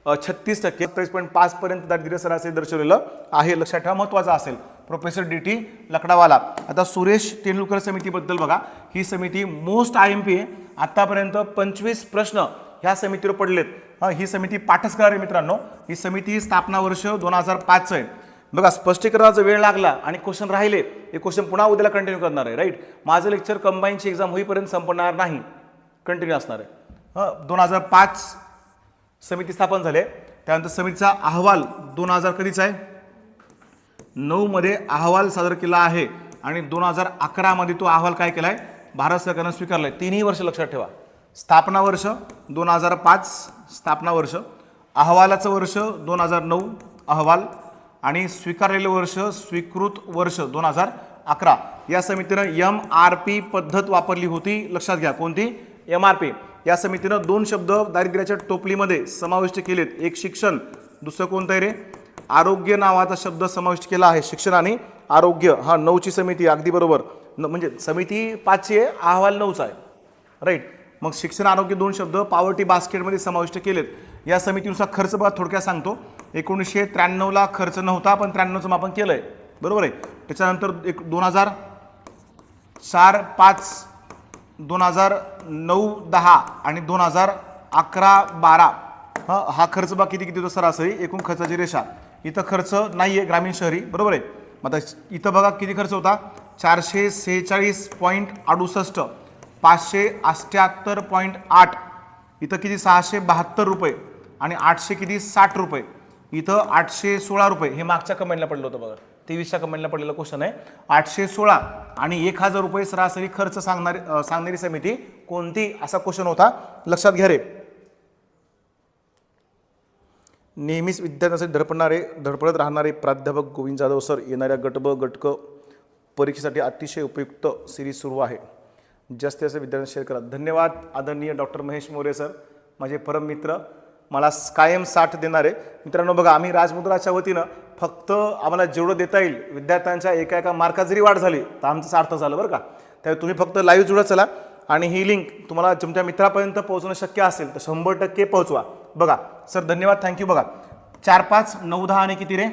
36%, 27.5 पर्यंत दारिद्र्य सरासरी दर्शवलेलं आहे, लक्षात ठेवा. महत्त्वाचं असेल. Professor DT. लकडावाला. आता सुरेश तेंडुलकर समितीबद्दल बघा. ही समिती मोस्ट IMP आहे. आतापर्यंत 25 प्रश्न ह्या समितीवर पडलेत. ही समिती पाठच करा रे मित्रांनो. ही समिती स्थापना वर्ष 2005 आहे. बघा, स्पष्टीकरणाचा वेळ लागला आणि क्वेश्चन राहिले, हे क्वेश्चन पुन्हा उद्याला कंटिन्यू करणार आहे, राईट. माझं लेक्चर कंबाईनची एक्झाम होईपर्यंत संपणार नाही, कंटिन्यू असणार आहे. 2005 समिती स्थापन झाली. त्यानंतर समितीचा अहवाल 2000 कधीचा आहे? 9 मध्ये अहवाल सादर केला आहे आणि 2011 मध्ये तो अहवाल काय केलाय? भारत सरकारनं स्वीकारलाय. 3 वर्ष लक्षात ठेवा. स्थापना वर्ष 2005 स्थापना वर्ष, अहवालाचं वर्ष 2009 अहवाल आणि स्वीकारलेलं वर्ष स्वीकृत वर्ष 2011. या समितीनं MRP पद्धत वापरली होती, लक्षात घ्या. कोणती? MRP. या समितीनं 2 शब्द दारिद्र्याच्या टोपलीमध्ये समाविष्ट केलेत. एक शिक्षण, दुसरं कोणतं आहे रे? आरोग्य नावाचा शब्द समाविष्ट केला आहे. शिक्षण आणि आरोग्य. हा 9ची समिती, अगदी बरोबर. म्हणजे समिती 5ची आहे, अहवाल 9चा आहे, राईट. मग शिक्षण आरोग्य 2 शब्द पॉवर्टी बास्केटमध्ये समाविष्ट केलेत. या समितीनुसार खर्च बघा, थोडक्यात सांगतो. 1993ला खर्च नव्हता, पण 93चं मापन केलं आहे, बरोबर आहे. त्याच्यानंतर 2004-05, 2009-10 आणि 2011-12 हा खर्च बघा किती होतो सरासरी एकूण खर्चाची रेषा. इथं खर्च नाही आहे ग्रामीण शहरी, बरोबर आहे. मग इथं बघा किती खर्च होता? 446.68, 578.8, इथं किती 672 रुपये आणि 800 किती 60 रुपये, इथं 816 रुपये. हे मागच्या कमेंटला पडलं होतं बघा, 23च्या कमेंटला पडलेला क्वेश्चन आहे. 816 आणि 1000 रुपये सरासरी खर्च सांगणारी समिती कोणती, असा क्वेश्चन होता, लक्षात घ्या रे. नेहमीच विद्यार्थ्यांसाठी धडपडत राहणारे प्राध्यापक गोविंद जाधव सर येणाऱ्या गट ब गट क परीक्षेसाठी अतिशय उपयुक्त सिरीज सुरू आहे. जास्तीत जास्त विद्यार्थ्यांना शेअर करा. धन्यवाद आदरणीय डॉक्टर महेश मोरे सर, माझे परम मित्र, मला कायम साथ देणारे मित्रांनो. बघा, आम्ही राजमुद्राच्या वतीनं फक्त आम्हाला जेवढं देता येईल, विद्यार्थ्यांच्या एका मार्कात जरी वाढ झाली तर आमचं सार्थ झालं, बरं का. त्यामुळे तुम्ही फक्त लाईव्ह जुळत चला आणि ही लिंक तुम्हाला तुमच्या मित्रापर्यंत पोहोचणं शक्य असेल तर 100% पोहोचवा. बघा सर, धन्यवाद, थँक्यू. बघा 4, 5, 9, 10 आणि किती रे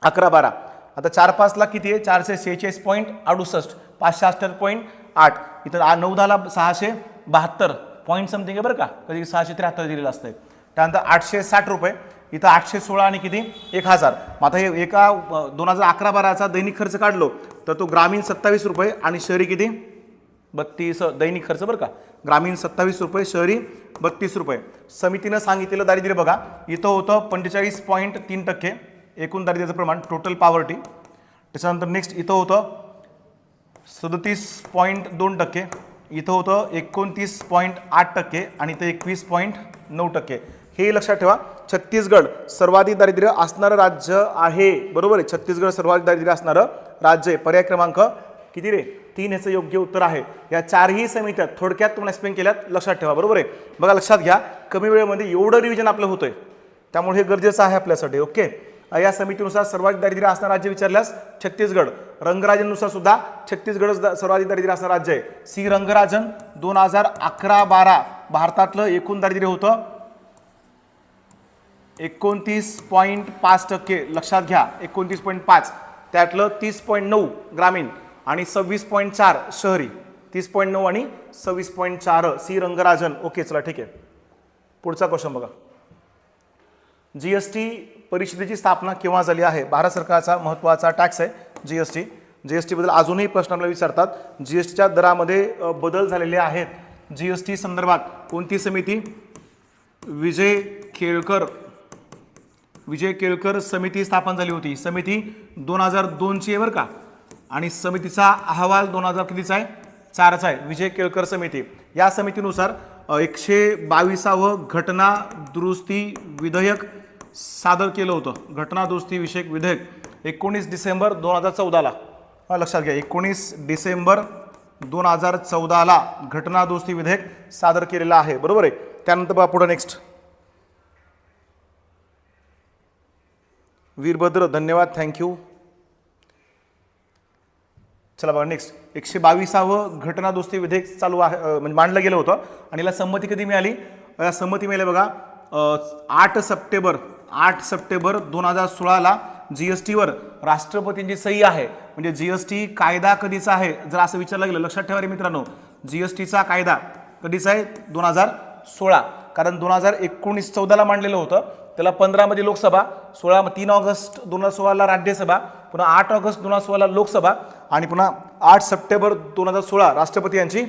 11, 12. आता 4, 5 ला किती आहे? 446.68, 568.8. इथं 9, 10 ला 672 पॉईंट समथिंग आहे, बरं का. कधी 673 दिलेलं असतं. त्यानंतर 860 रुपये, इथं 816 आणि किती 1000. मग आता हे एका 2011-12चा दैनिक खर्च काढलो तर तो ग्रामीण 27 रुपये आणि शहरी किती 32 दैनिक खर्च, बरं का. ग्रामीण 27 रुपये, शहरी 32 रुपये. समितीनं सांगितलेलं दारिद्र्य बघा, इथं होतं 45.3% एकूण दारिद्र्याचं प्रमाण, टोटल पॉवर्टी. त्याच्यानंतर नेक्स्ट इथं होतं 37.2%, इथं होतं 29.8% आणि इथं 21.9%. हे लक्षात ठेवा. छत्तीसगड सर्वाधिक दारिद्र्य असणारं राज्य आहे, बरोबर आहे. छत्तीसगड सर्वाधिक दारिद्र्य असणारं राज्य आहे. पर्याय क्रमांक किती रे? 3 ह्याचं योग्य उत्तर आहे. या चारही समित्या थोडक्यात तुम्हाला एक्सप्लेन केल्यात, लक्षात ठेवा, बरोबर आहे. बघा लक्षात घ्या, कमी वेळेमध्ये एवढं रिव्हिजन आपलं होतंय, त्यामुळे हे गरजेचं आहे आपल्यासाठी. ओके. या समितीनुसार सर्वाधिक दारिद्र्य असणारं राज्य विचारल्यास छत्तीसगड. रंगराजननुसार सुद्धा छत्तीसगड सर्वाधिक दारिद्र्य असणारं राज्य आहे. सी रंगराजन 2011-12 भारतातलं एकूण दारिद्र्य होतं 29.5%. लक्षात घ्या, 29.5. त्यातलं 30.9 ग्रामीण आणि 26.4 शहरी. 30.9 आणि 26.4 सी रंगराजन. ओके, चला ठीक आहे. पुढचा क्वेश्चन बघा. जीएसटी परिषदेची स्थापना केव्हा झाली आहे? भारत सरकारचा महत्त्वाचा टॅक्स आहे जीएसटी. जीएसटी बद्दल अजूनही प्रश्न आपल्याला विचारतात. जीएसटीच्या दरामध्ये बदल झालेले आहेत. जीएसटी संदर्भात कोणती समिती? विजय केळकर समिती स्थापन झाली होती. समिती 2002ची आहे बरं का, आणि समितीचा अहवाल 2000 कितीचा आहे? 4चा आहे. विजय केळकर समिती. या समितीनुसार 122वं घटना दुरुस्ती विधेयक सादर केलं होतं. घटना दुरुस्ती विषयक विधेयक 19 डिसेंबर 2014ला. लक्षात घ्या, 19 डिसेंबर 2014ला घटना दुरुस्ती विधेयक सादर केलेलं आहे, बरोबर आहे. त्यानंतर बघा पुढे नेक्स्ट. वीरभद्र धन्यवाद, थँक्यू. चला बघा नेक्स्ट. 122वं घटना दुरुस्ती विधेयक चालू आहे, म्हणजे मांडलं गेलं होतं. आणि याला संमती कधी मिळाली? संमती मिळाली बघा 8 सप्टेंबर 2016ला. जीएसटीवर राष्ट्रपतींची सही आहे. म्हणजे जीएसटी कायदा कधीचा आहे जर असं विचारलं गेलं, लक्षात ठेवा रे मित्रांनो, जीएसटीचा कायदा कधीचा आहे? 2016. कारण 2019-14ला मांडलेलं होतं, त्याला 15 मध्ये लोकसभा, 3 ऑगस्ट 2016ला राज्यसभा, पुन्हा 8 ऑगस्ट 2016ला लोकसभा आणि पुन्हा 8 सप्टेंबर 2016 राष्ट्रपती यांची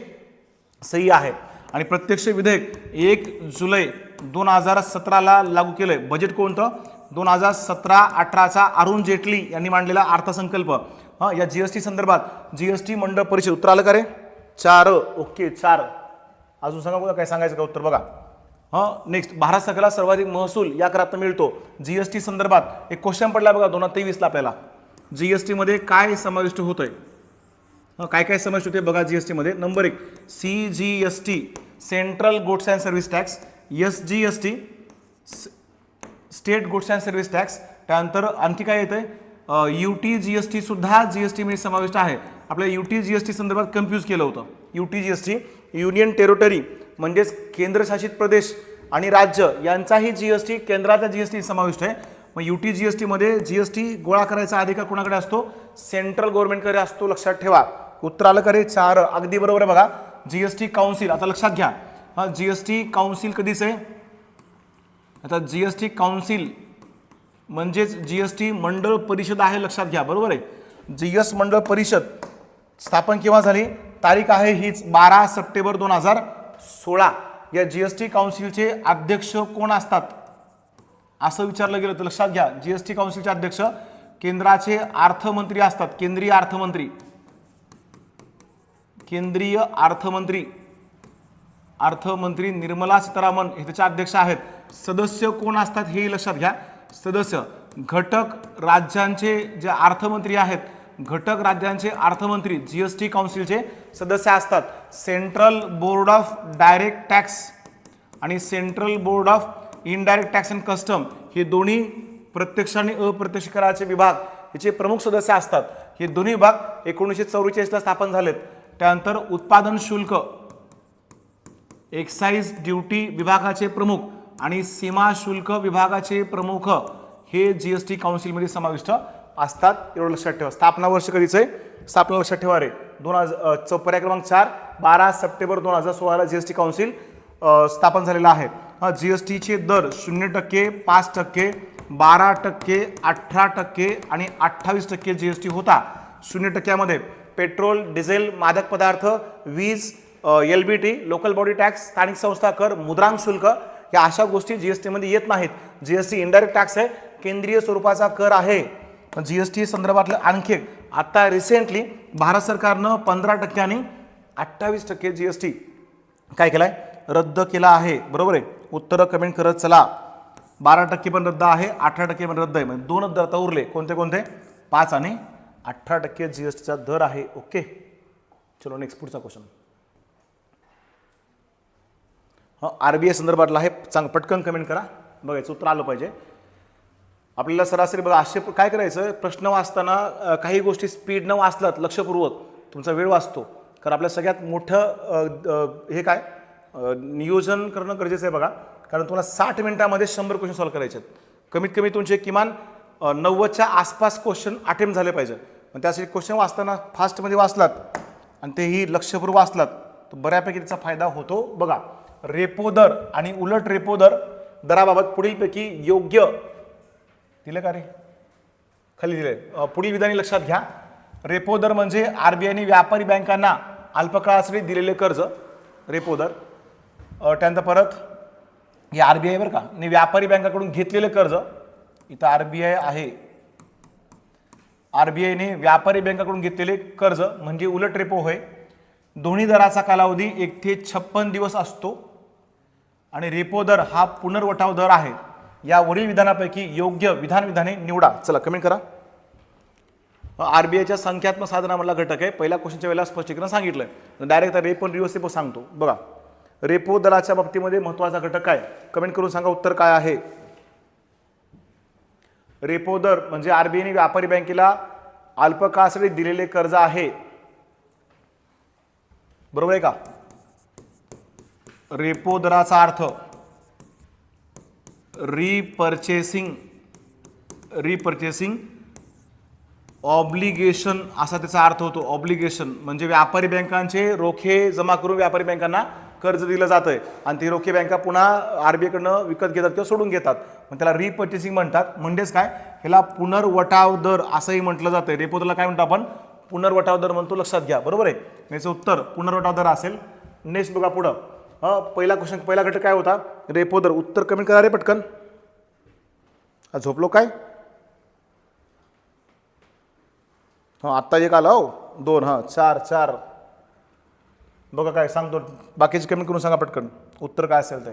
सही आहे. आणि प्रत्यक्ष विधेयक 1 जुलै 2017ला लागू केलंय. बजेट कोणतं? 2017-18चा अरुण जेटली यांनी मांडलेला अर्थसंकल्प. या जीएसटी संदर्भात जीएसटी मंडळ परिषद. उत्तर आलं का रे? 4. ओके, 4. अजून सांगा बघा काय सांगायचं का उत्तर बघा. नेक्स्ट. भारत सरकारला सर्वाधिक महसूल या करातून मिळतो. जीएसटी संदर्भात एक क्वेश्चन पडला बघा 2023ला आपल्याला. जीएसटी मध्ये काय समाविष्ट होतंय? काय काय समाविष्ट होते बघा जीएसटी मध्ये. Number 1 CGST central goods and service tax. SGST state goods and service tax. त्यानंतर आणखी काय येतंय? यूटीजीएसटी सुद्धा जीएसटी मध्ये समाविष्ट आहे. आपल्या यूटीजीएसटी संदर्भात कन्फ्यूज केलं होतं. यूटीजीएसटी युनियन टेरिटरी म्हणजेच केंद्रशासित प्रदेश आणि राज्य यांचाही जीएसटी केंद्राचा जीएसटी समाविष्ट आहे. मग यूटीजीएसटी मध्ये जीएसटी गोळा करायचा अधिकार कोणाकडे असतो? सेंट्रल गव्हर्नमेंटकडे असतो. लक्षात ठेवा. उत्तर आलं का रे? 4. अगदी बरोबर आहे बघा. GST council. आता लक्षात घ्या, जीएसटी काउन्सिल कधीच आहे? आता जीएसटी काउन्सिल म्हणजेच जीएसटी मंडळ परिषद आहे. लक्षात घ्या, बरोबर आहे. जीएस मंडळ परिषद स्थापन केव्हा झाली? तारीख आहे हीच 12 सप्टेंबर 2016. या जीएसटी काउन्सिलचे अध्यक्ष कोण असतात असं विचारलं गेलं तर लक्षात घ्या, जीएसटी काउन्सिलचे अध्यक्ष केंद्राचे अर्थमंत्री असतात. केंद्रीय अर्थमंत्री निर्मला सीतारामन हे त्याचे अध्यक्ष आहेत. सदस्य कोण असतात हे लक्षात घ्या. सदस्य घटक राज्यांचे जे अर्थमंत्री आहेत, घटक राज्यांचे अर्थमंत्री जीएसटी काउन्सिलचे सदस्य असतात. Central board of direct tax आणि central board of indirect tax and custom हे दोन्ही प्रत्यक्ष आणि अप्रत्यक्ष कराचे विभाग याचे प्रमुख सदस्य असतात. हे दोन्ही विभाग 1944ला स्थापन झालेत. त्यानंतर उत्पादन शुल्क एक्साइज ड्युटी विभागाचे प्रमुख आणि सीमा शुल्क विभागाचे प्रमुख हे जीएसटी काउन्सिलमध्ये समाविष्ट असतात. एवढं लक्षात ठेवा. स्थापना वर्ष कधीच आहे? स्थापना लक्षात ठेवा रे. 2000 पर्याय क्रमांक 4 12 सप्टेंबर 2016ला जीएसटी काउन्सिल स्थापन झालेला आहे. जीएसटीचे दर 0%, 5%, 12%, 18% आणि 28% जीएसटी होता. 0%मध्ये पेट्रोल, डिझेल, मादक पदार्थ, वीज, LBT लोकल बॉडी टॅक्स, स्थानिक संस्था कर, मुद्रांक शुल्क या अशा गोष्टी जीएसटी मध्ये येत नाहीत. जीएसटी इनडायरेक्ट टॅक्स आहे, केंद्रीय स्वरूपाचा कर आहे. जीएसटी संदर्भातलं आणखी एक, आता रिसेंटली भारत सरकारनं 15% आणि 28% जीएसटी काय केलाय, रद्द केला आहे. बरोबर आहे, उत्तर कमेंट करत चला. 12% पण रद्द आहे, 18% पण रद्द आहे. म्हणजे 2 दर आता उरले, कोणते कोणते, 5 आणि 18% जीएसटीचा दर आहे. ओके, चलो नेक्स्ट पुढचा क्वेश्चन. आरबीआय संदर्भातला आहे, पटकन कमेंट करा, बघायचं उत्तर आलं पाहिजे आपल्याला. सरासरी बघा, असे काय करायचं, प्रश्न वाचताना काही गोष्टी स्पीड न वाचलात लक्षपूर्वक तुमचा वेळ वाचतो. कारण आपल्या सगळ्यात मोठं हे काय नियोजन करणं गरजेचं आहे बघा. कारण तुम्हाला 60 मिनिटांमध्ये 100 क्वेश्चन सॉल्व्ह करायचे आहेत. कमीत कमी तुमचे किमान 90च्या आसपास क्वेश्चन अटेम्प्ट झाले पाहिजे. पण त्यासाठी क्वेश्चन वाचताना फास्टमध्ये वाचलात आणि तेही लक्षपूर्वक वाचलात तर बऱ्यापैकी त्याचा फायदा होतो. बघा, रेपो दर आणि उलट रेपो दराबाबत पुढीलपैकी योग्य दिलं का रे, खाली दिले. पुढील विधाने लक्षात घ्या. रेपो दर म्हणजे आरबीआयने व्यापारी बँकांना अल्पकाळासाठी दिलेले कर्ज, रेपो दर. त्यानंतर परत हे आरबीआय बरं का, आणि व्यापारी बँकाकडून घेतलेले कर्ज, इथं आरबीआय आहे, आरबीआयने व्यापारी बँकाकडून घेतलेले कर्ज म्हणजे उलट रेपो होय. दोन्ही दराचा कालावधी 1 ते 56 दिवस असतो आणि रेपो दर हा पुनर्वठाव दर आहे. या वरील विधानापैकी योग्य विधाने निवडा. चला कमेंट करा. आरबीआयच्या संख्यात्मक साधनामधला घटक आहे. पहिल्या क्वेश्चनच्या वेळेला स्पष्टीकरण सांगितलंय, डायरेक्ट रेपो रिव्हर्स रेपो सांगतो. बघा, रेपो दराच्या बाबतीमध्ये महत्त्वाचा घटक काय, कमेंट करून सांगा उत्तर काय आहे. रेपो दर म्हणजे आरबीआयने व्यापारी बँकेला अल्पकाळासाठी दिलेले कर्ज आहे. बरोबर आहे का. रेपो दराचा अर्थ रिपर्चेसिंग ऑब्लिगेशन असा त्याचा अर्थ होतो. ऑब्लिगेशन म्हणजे व्यापारी बँकांचे रोखे जमा करून व्यापारी बँकांना कर्ज दिलं जातंय आणि ते रोखे बँका पुन्हा आरबीआयकडनं विकत घेतात किंवा सोडून घेतात. मग त्याला रिपर्चेसिंग म्हणतात. म्हणजेच काय, ह्याला पुनर्वठाव दर असंही म्हटलं जातं. रेपो दरला काय म्हणतो आपण, पुनर्वठाव दर म्हणतो, लक्षात घ्या. बरोबर आहे, याचं उत्तर पुनर्वठाव दर असेल. नेक्स्ट बघा पुढं. पहिला क्वेश्चन, पहिला घटक काय होता, रेपो दर. उत्तर कमेंट करा रे पटकन. झोपलो काय, आत्ता एक आला हो, 2 4 बघा काय सांगतो, बाकीचे कमेंट करून सांगा पटकन उत्तर काय असेल ते.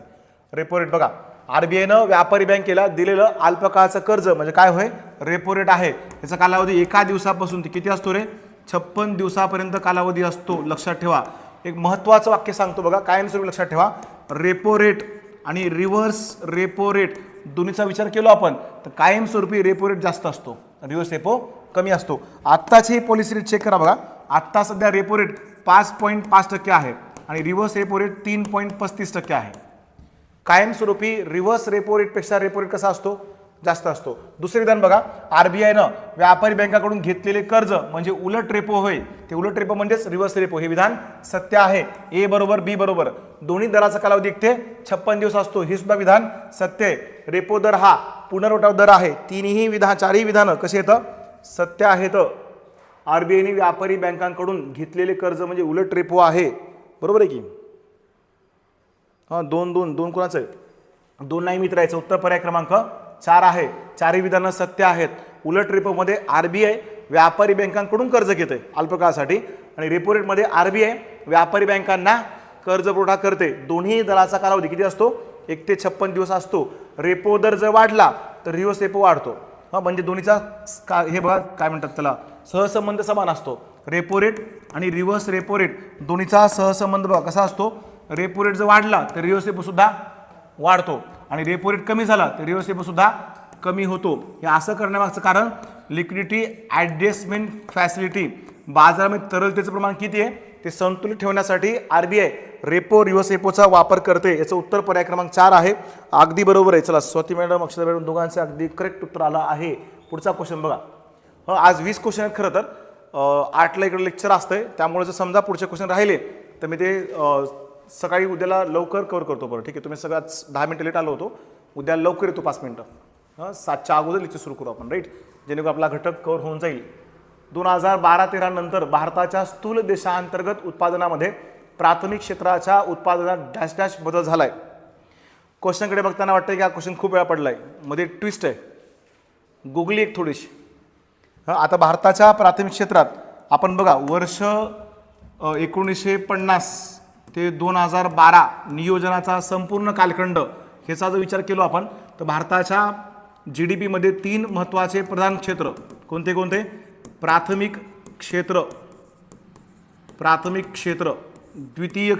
रेपो रेट बघा, आरबीआयनं व्यापारी बँकेला दिलेलं अल्पकाळाचं कर्ज म्हणजे काय होय, रेपो रेट आहे. त्याचा कालावधी 1 दिवसापासून ते किती असतो रे, 56 दिवसापर्यंत कालावधी असतो. लक्षात ठेवा. एक महत्त्वाचं वाक्य सांगतो बघा, कायमस्वरूपी लक्षात ठेवा. रेपो रेट आणि रिव्हर्स रेपो रेट दोन्हीचा विचार केला आपण तर कायमस्वरूपी रेपो रेट जास्त असतो, रिव्हर्स रेपो कमी असतो. आत्ताची पॉलिसी रेट चेक करा बघा. आत्ता सध्या रेपो रेट 5.5% आहे आणि रिव्हर्स रेपो रेट 3.35% आहे. कायमस्वरूपी रिव्हर्स रेपो रेटपेक्षा रेपो रेट कसा असतो, जास्त असतो. दुसरे विधान बघा, आरबीआयनं व्यापारी बँकाकडून घेतलेले कर्ज म्हणजे उलट रेपो होय. ते उलट रेपो म्हणजेच रिव्हर्स रेपो. हे विधान सत्य आहे. ए बरोबर बी बरोबर. दोन्ही दराचा कालावधी 1 ते 56 दिवस असतो. हे सुद्धा विधान सत्य आहे. रेपो दर हा पुनर्वठाव दर आहे. चारही विधानं कसे येतं, सत्य आहेत. आरबीआयने व्यापारी बँकांकडून घेतलेले कर्ज म्हणजे उलट रेपो आहे. बरोबर आहे की. दोन कोणाचं आहे, 2 नाही मित्रायचं. उत्तर पर्याय क्रमांक 4 आहे. चारही विधानं सत्य आहेत. उलट रेपो मध्ये आरबीआय व्यापारी बँकांकडून कर्ज घेते अल्पकाळासाठी आणि रेपो रेट मध्ये आरबीआय व्यापारी बँकांना कर्ज पुरवठा करते. दोन्ही दराचा कालावधी किती असतो, 1 ते 56 दिवस असतो. रेपो दर जर वाढला तर रिव्हर्स रेपो वाढतो. म्हणजे दोन्हीचा हे बघा काय म्हणतात त्याला, सहसंबंध समान असतो. रेपो रेट आणि रिव्हर्स रेपो रेट दोन्हीचा सहसंबंध बघा कसा असतो. रेपो रेट जर वाढला तर रिव्हर्स रेपो सुद्धा वाढतो आणि रेपो रेट कमी झाला तर रिव्हर्स रेपो सुद्धा कमी होतो. हे असं करण्यामागचं कारण लिक्विडिटी ॲडजस्टमेंट फॅसिलिटी, बाजारामध्ये तरलतेचं प्रमाण किती आहे ते संतुलित ठेवण्यासाठी आरबीआय रेपो रिव्हर्स रेपोचा वापर करते. याचं उत्तर पर्याय क्रमांक 4 आहे. अगदी बरोबर आहे. चला स्वाती मॅडम, अक्षता मॅडम दोघांचे अगदी करेक्ट उत्तर आलं आहे. पुढचा क्वेश्चन बघा. आज 20 क्वेश्चन आहेत. खरं तर 8ला इकडे लेक्चर असतंय, त्यामुळे जर समजा पुढचे क्वेश्चन राहिले तर मी ते सकाळी उद्याला लवकर कव्हर करतो. बरं ठीक आहे, तुम्ही सगळ्यात 10 मिनिटं लेट आलो होतो, उद्या लवकर येतो 5 मिनिटं. 7च्या अगोदर लेक्चर सुरू करू आपण, राईट, जेणेकरून आपला घटक कव्हर होऊन जाईल. 2012-13 नंतर भारताच्या स्थूल देशांतर्गत उत्पादनामध्ये प्राथमिक क्षेत्राच्या उत्पादनात डॅश डॅश बदल झालाय. क्वेश्चनकडे बघताना वाटतं की हा क्वेश्चन खूप वेळा पडलाय, मध्ये ट्विस्ट आहे, गुगली एक थोडीशी. आता भारताच्या प्राथमिक क्षेत्रात आपण बघा वर्ष 1950 ते 2012 नियोजनाचा संपूर्ण कालखंड ह्याचा जर विचार केलो आपण तर भारताच्या GDP मध्ये 3 महत्त्वाचे प्रधान क्षेत्र कोणते कोणते? प्राथमिक क्षेत्र, द्वितीय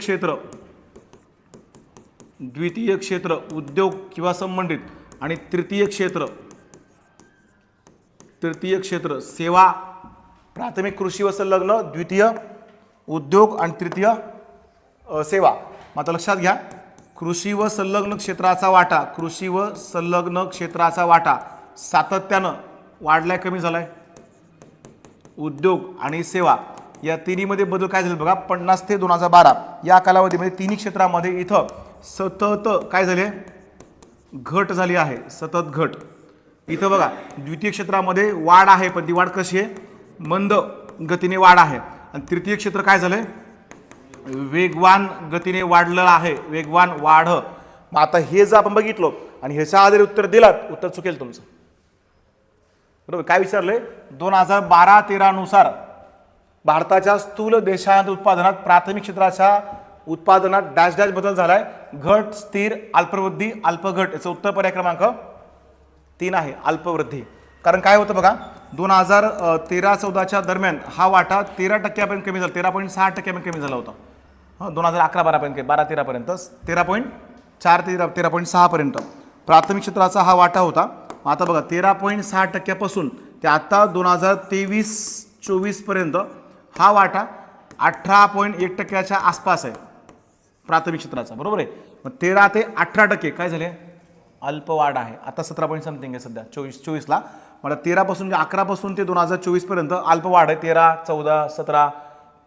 क्षेत्र उद्योग किंवा संबंधित, आणि तृतीय क्षेत्र सेवा. प्राथमिक कृषी व संलग्न, द्वितीय उद्योग आणि तृतीय सेवा. आता लक्षात घ्या, कृषी व संलग्न क्षेत्राचा वाटा सातत्यानं वाढलाय कमी झालाय? उद्योग आणि सेवा या तिन्हीमध्ये बदल काय झाले बघा. 50 ते 2012 या कालावधीमध्ये तिन्ही क्षेत्रामध्ये इथं सतत काय झाले? घट झाली आहे, सतत घट. इथं बघा द्वितीय क्षेत्रामध्ये वाढ आहे, पण ती वाढ कशी आहे? मंद गतीने वाढ आहे. आणि तृतीय क्षेत्र काय झालंय? वेगवान गतीने वाढलं आहे, वेगवान वाढ. मग आता हे जर आपण बघितलं आणि ह्याच्या आधारे उत्तर दिलात, उत्तर चुकेल तुमचं. बरोबर. काय विचारलंय? 2012-13 नुसार भारताच्या स्थूल देशांत उत्पादनात प्राथमिक क्षेत्राच्या उत्पादनात डॅश डॅश बदल झालाय, घट, स्थिर, अल्पवृद्धी, अल्पघट. याचं उत्तर पर्याय क्रमांक 3 आहे, अल्पवृद्धी. कारण काय होतं बघा, 2013-14च्या दरम्यान हा वाटा 13% कमी झाला, 13.6% कमी झाला होता. 2011-12 पर्यंत, 12-13 पर्यंत 13.4 ते 13.6 पर्यंत प्राथमिक क्षेत्राचा हा वाटा होता. आता बघा 13.6% पासून ते आता 2023-24 पर्यंत हा वाटा 18.1% आसपास आहे प्राथमिक क्षेत्राचा. बरोबर आहे. मग 13 ते 18% काय झाले? अल्पवाढ आहे. आता 17 समथिंग आहे सध्या 24-24ला. मला 13 पासून 11 पासून ते 2024 पर्यंत अल्पवाढ आहे. 13, 14, 17,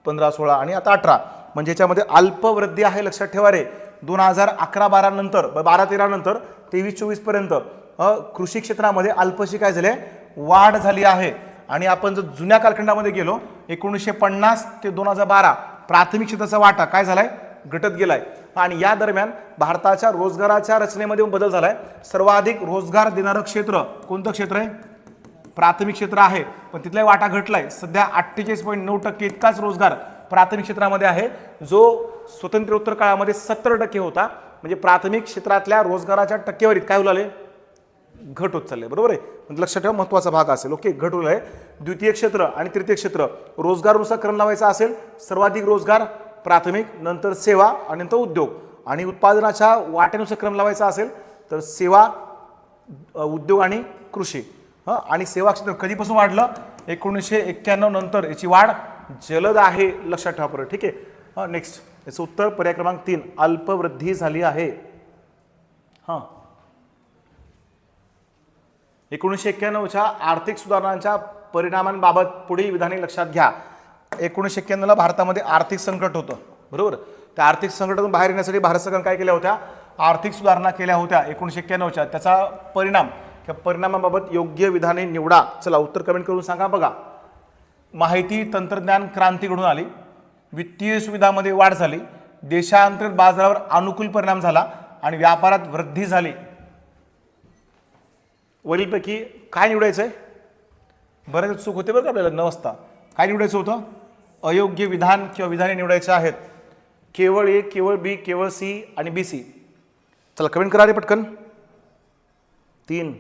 15, 16 आणि आता 18. म्हणजे याच्यामध्ये अल्पवृद्धी आहे. लक्षात ठेवा रे. 2011-12 नंतर, 12-13 नंतर 23-24 पर्यंत कृषी क्षेत्रामध्ये अल्पशी काय झाले? वाढ झाली आहे. आणि आपण जर जुन्या कालखंडामध्ये गेलो 1950 ते 2012 प्राथमिक क्षेत्राचा वाटा काय झालाय? घटत गेलाय. आणि या दरम्यान भारताच्या रोजगाराच्या रचनेमध्ये बदल झालाय. सर्वाधिक रोजगार देणारं क्षेत्र कोणतं क्षेत्र आहे? प्राथमिक क्षेत्र आहे. पण तिथला वाटा घटलाय. सध्या 48.9% इतकाच रोजगार प्राथमिक क्षेत्रामध्ये आहे, जो स्वतंत्रोत्तर काळामध्ये 70% होता. म्हणजे प्राथमिक क्षेत्रातल्या रोजगाराच्या टक्केवारीत काय होऊ लागले? घट होत चालले. बरोबर आहे. म्हणजे लक्षात ठेवा, महत्त्वाचा भाग असेल. ओके, घट होत आहे. द्वितीय क्षेत्र आणि तृतीय क्षेत्र रोजगारानुसार क्रम लावायचा असेल, सर्वाधिक रोजगार प्राथमिक, नंतर सेवा आणि नंतर उद्योग. आणि उत्पादनाच्या वाट्यानुसार क्रम लावायचा असेल तर सेवा, उद्योग आणि कृषी. आणि सेवा क्षेत्र कधीपासून वाढलं? 1991 नंतर याची वाढ जलद आहे. लक्षात ठेवा परत. ठीक आहे. नेक्स्ट याचं उत्तर पर्याय क्रमांक 3 अल्पवृद्धी झाली आहे. 1991च्या आर्थिक सुधारणांच्या परिणामांबाबत पुढील विधाने लक्षात घ्या. 1991ला भारतामध्ये आर्थिक संकट होतं. बरोबर. त्या आर्थिक संकटातून बाहेर येण्यासाठी भारत सरकारने काय केल्या होत्या? आर्थिक सुधारणा केल्या होत्या 1991च्या. त्याचा परिणाम किंवा परिणामाबाबत योग्य विधाने निवडा. चला उत्तर कमेंट करून सांगा. बघा, माहिती तंत्रज्ञान क्रांती घडून आली, वित्तीय सुविधामध्ये वाढ झाली, देशांतर्गत बाजारावर अनुकूल परिणाम झाला आणि व्यापारात वृद्धी झाली. वरीलपैकी काय निवडायचंय? बरेच चूक होते बरं का आपल्याला 9 वाजता. काय निवडायचं होतं? अयोग्य विधान किंवा विधाने निवडायचे आहेत. केवळ ए, केवळ बी, केवळ सी आणि BC. चला कमेंट करा रे पटकन. 3.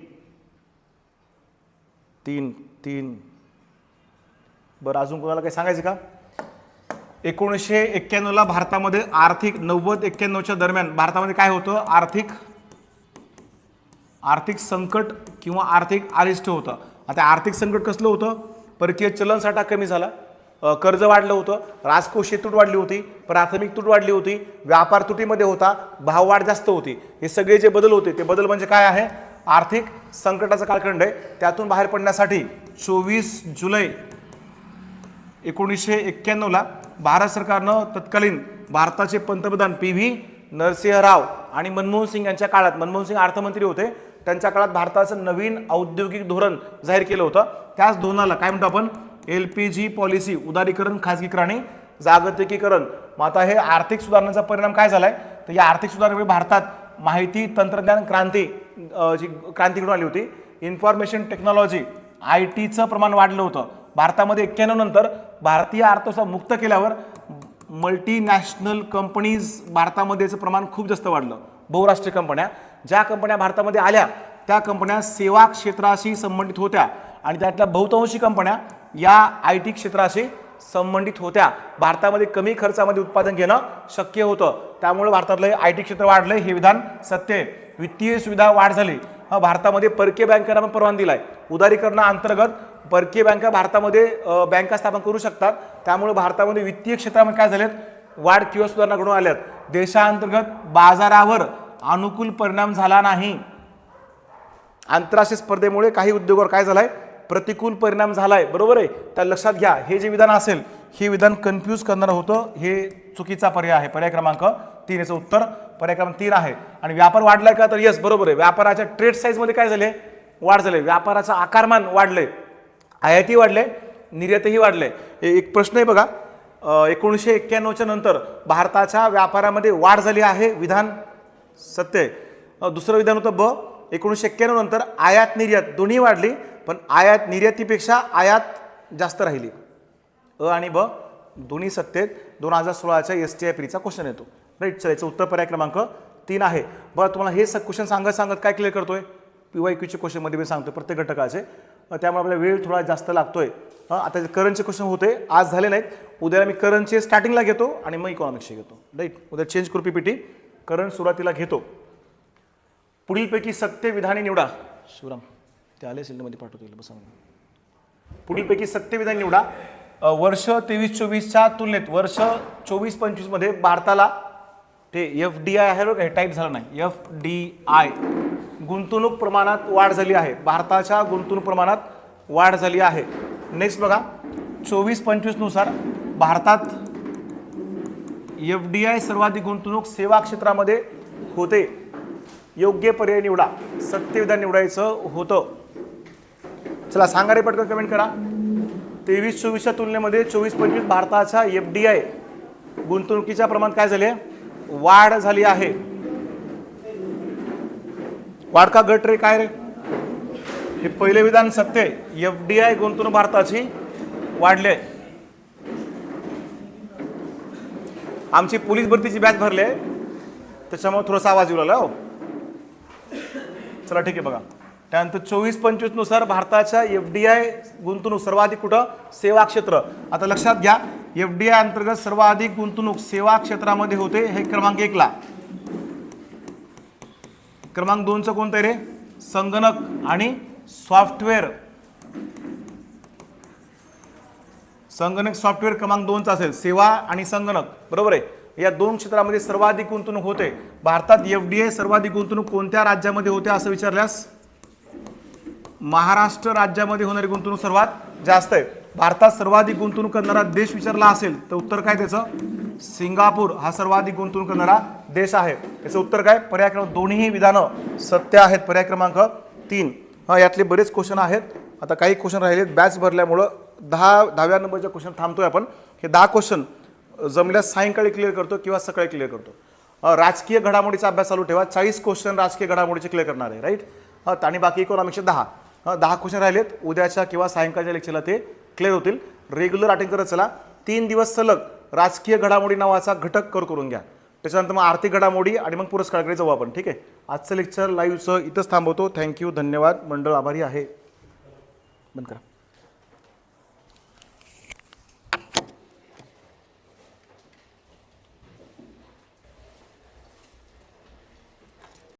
बरं, अजून कोणाला काही सांगायचं का? 1991ला भारतामध्ये आर्थिक 90-91च्या दरम्यान भारतामध्ये काय होतं? आर्थिक संकट किंवा आर्थिक अरिष्ट होतं. आता आर्थिक संकट कसलं होतं? परकीय चलनसाठा कमी झाला, कर्ज वाढलं होतं, राजकोषीय तूट वाढली होती, प्राथमिक तूट वाढली होती, व्यापार तुटीमध्ये होता, भाववाढ जास्त होती. हे सगळे जे बदल होते ते बदल म्हणजे काय आहे? आर्थिक संकटाचा कालखंड आहे. त्यातून बाहेर पडण्यासाठी 24 जुलै 1991ला भारत सरकारनं तत्कालीन भारताचे पंतप्रधान PV नरसिंह राव आणि मनमोहन सिंग यांच्या काळात, मनमोहन सिंग अर्थमंत्री होते, त्यांच्या काळात भारताचं नवीन औद्योगिक धोरण जाहीर केलं होतं. त्याच धोरणाला काय म्हणतो आपण? LPG पॉलिसी, उदारीकरण, खाजगीकरण आणि जागतिकीकरण मग आता हे आर्थिक सुधारणांचा परिणाम काय झालाय, तर या आर्थिक सुधारणेमुळे भारतात माहिती तंत्रज्ञान क्रांती जी क्रांती घडून आली होती. इन्फॉर्मेशन टेक्नॉलॉजी IT प्रमाण वाढलं होतं. भारतामध्ये 91 नंतर भारतीय अर्थव्यवस्था मुक्त केल्यावर मल्टीनॅशनल कंपनीज भारतामध्येचं प्रमाण खूप जास्त वाढलं. बहुराष्ट्रीय कंपन्या, ज्या कंपन्या भारतामध्ये आल्या त्या कंपन्या सेवा क्षेत्राशी संबंधित होत्या आणि त्यातल्या बहुतांशी कंपन्या या IT क्षेत्राशी संबंधित होत्या. भारतामध्ये कमी खर्चामध्ये उत्पादन घेणं शक्य होतं, त्यामुळे भारतातलं IT क्षेत्र वाढलंय, हे विधान सत्य आहे. वित्तीय सुविधा वाढ झाली. भारतामध्ये परकीय बँकांना पण परवानगी दिलाय. उदारीकरणाअंतर्गत परकीय बँका भारतामध्ये बँका स्थापन करू शकतात, त्यामुळे भारतामध्ये वित्तीय क्षेत्रामध्ये काय झालेत, वाढ किंवा सुधारणा घडून आल्यात. देशांतर्गत बाजारावर अनुकूल परिणाम झाला नाही. आंतरराष्ट्रीय स्पर्धेमुळे काही उद्योगावर काय झालाय, प्रतिकूल परिणाम झालाय. बरोबर आहे, त्या लक्षात घ्या. हे जे विधान असेल हे विधान कन्फ्यूज करणारं होतं, हे चुकीचा पर्याय आहे. पर्याय क्रमांक 3 याचं उत्तर पर्याय क्रमांक 3 आहे. आणि व्यापार वाढलाय का, तर यस बरोबर आहे. व्यापाराच्या ट्रेड साईज मध्ये काय झाले, वाढ झाले. व्यापाराचं आकारमान वाढलंय, आयाती वाढले, निर्यातही वाढले. एक प्रश्न आहे बघा, 1991च्या नंतर भारताच्या व्यापारामध्ये वाढ झाली आहे, विधान सत्य आहे. दुसरं विधान होतं ब, 1991 नंतर आयात निर्यात दोन्ही वाढली, पण आयात निर्यातीपेक्षा आयात जास्त राहिली. अ आणि ब दोन्ही सत्य आहेत. 2016च्या STI प्रीचा क्वेश्चन येतो. राईट, चला याचं उत्तर पर्याय क्रमांक 3 आहे. बरं, तुम्हाला हे क्वेश्चन सांगत काय क्लिअर करतोय, PYQच्या क्वेश्चनमध्ये मी सांगतोय प्रत्येक घटकाचे, त्यामुळे आपल्याला वेळ थोडा जास्त लागतोय. आता करंटचे क्वेश्चन होते, आज झाले नाहीत. उद्याला मी करंटचे स्टार्टिंगला घेतो आणि मग इकॉनॉमिक्सचे घेतो. राईट, उद्या चेंज करू PPT, करंट सुरुवातीला घेतो. पुढीलपैकी सत्य विधाने निवडा. शिवराम ते आले सिल्डमध्ये पाठवतो बसा. पुढीलपैकी सत्य विधान निवडा. वर्ष 23-24च्या तुलनेत वर्ष 24-25 मध्ये भारताला ते FDI आहे बघा, हे टाईप झालं नाही, FDI गुंतवणूक प्रमाणात वाढ झाली आहे. भारताच्या गुंतवणूक प्रमाणात वाढ झाली आहे. नेक्स्ट बघा, 24-25 नुसार भारतात FDI सर्वाधिक गुंतवणूक सेवा क्षेत्रामध्ये होते. योग्य पर्याय निवडा. सत्य विधान निवडायचं होतं. चला सांगा रे, पटकन कमेंट करा. 23-24च्या तुलनेमध्ये 24-25 भारताच्या FDI गुंतवणुकीच्या प्रमाणात काय झाले, वाढ झाली आहे. वाढ का घट रे, काय रे, हे पहिले विधान सत्य आहे. FDI गुंतवणूक भारताची वाढले. आमची पोलीस भरतीची बॅच भरली आहे, त्याच्यामुळे थोडासा आवाज येऊ लागला. हो चला ठीक आहे. बघा त्यानंतर 24-25 नुसार भारताच्या FDI गुंतवणूक सर्वाधिक कुठं, सेवा क्षेत्र. आता लक्षात घ्या, FDI अंतर्गत सर्वाधिक गुंतवणूक सेवा क्षेत्रामध्ये होते, हे क्रमांक 1 ला. क्रमांक 2चं कोणतं आहे रे, संगणक आणि सॉफ्टवेअर. संगणक सॉफ्टवेअर क्रमांक 2चा असेल, सेवा आणि संगणक. बरोबर आहे, या दोन क्षेत्रामध्ये सर्वाधिक गुंतवणूक होते. भारतात FDI सर्वाधिक गुंतवणूक कोणत्या राज्यामध्ये होते असं विचारल्यास महाराष्ट्र राज्यामध्ये होणारी गुंतवणूक सर्वात जास्त आहे. भारतात सर्वाधिक गुंतवणूक करणारा देश विचारला असेल तर उत्तर काय त्याचं, सिंगापूर हा सर्वाधिक गुंतवणूक करणारा देश आहे. याचं उत्तर काय, पर्याय क्रमांक, दोन्ही विधानं सत्य आहेत. पर्याय क्रमांक 3. यातले बरेच क्वेश्चन आहेत. आता काही क्वेश्चन राहिलेत, बॅच भरल्यामुळं 10व्या नंबरच्या क्वेश्चन थांबतोय आपण. हे 10 क्वेश्चन जमल्यास सायंकाळी क्लिअर करतो किंवा सकाळी क्लिअर करतो. राजकीय घडामोडीचा अभ्यास चालू ठेवा. 40 क्वेश्चन राजकीय घडामोडीचे क्लिअर करणार आहे. राईट, आणि बाकी इकॉनॉमिक्सचे 10 क्वेश्चन राहिलेत. उद्याच्या किंवा सायंकाळच्या लेक्चरला ते क्लिअर होतील. रेग्युलर अटेंड करत चला. 3 दिवस सलग राजकीय घडामोडी नावाचा घटक करून घ्या. त्याच्यानंतर मग आर्थिक घडामोडी आणि मग पुरस्काराकडे जाऊ आपण. ठीक आहे, आजचं लेक्चर लाईव्हचं इथंच थांबवतो. थँक्यू, धन्यवाद. मंडळ आभारी आहे. बंद करा.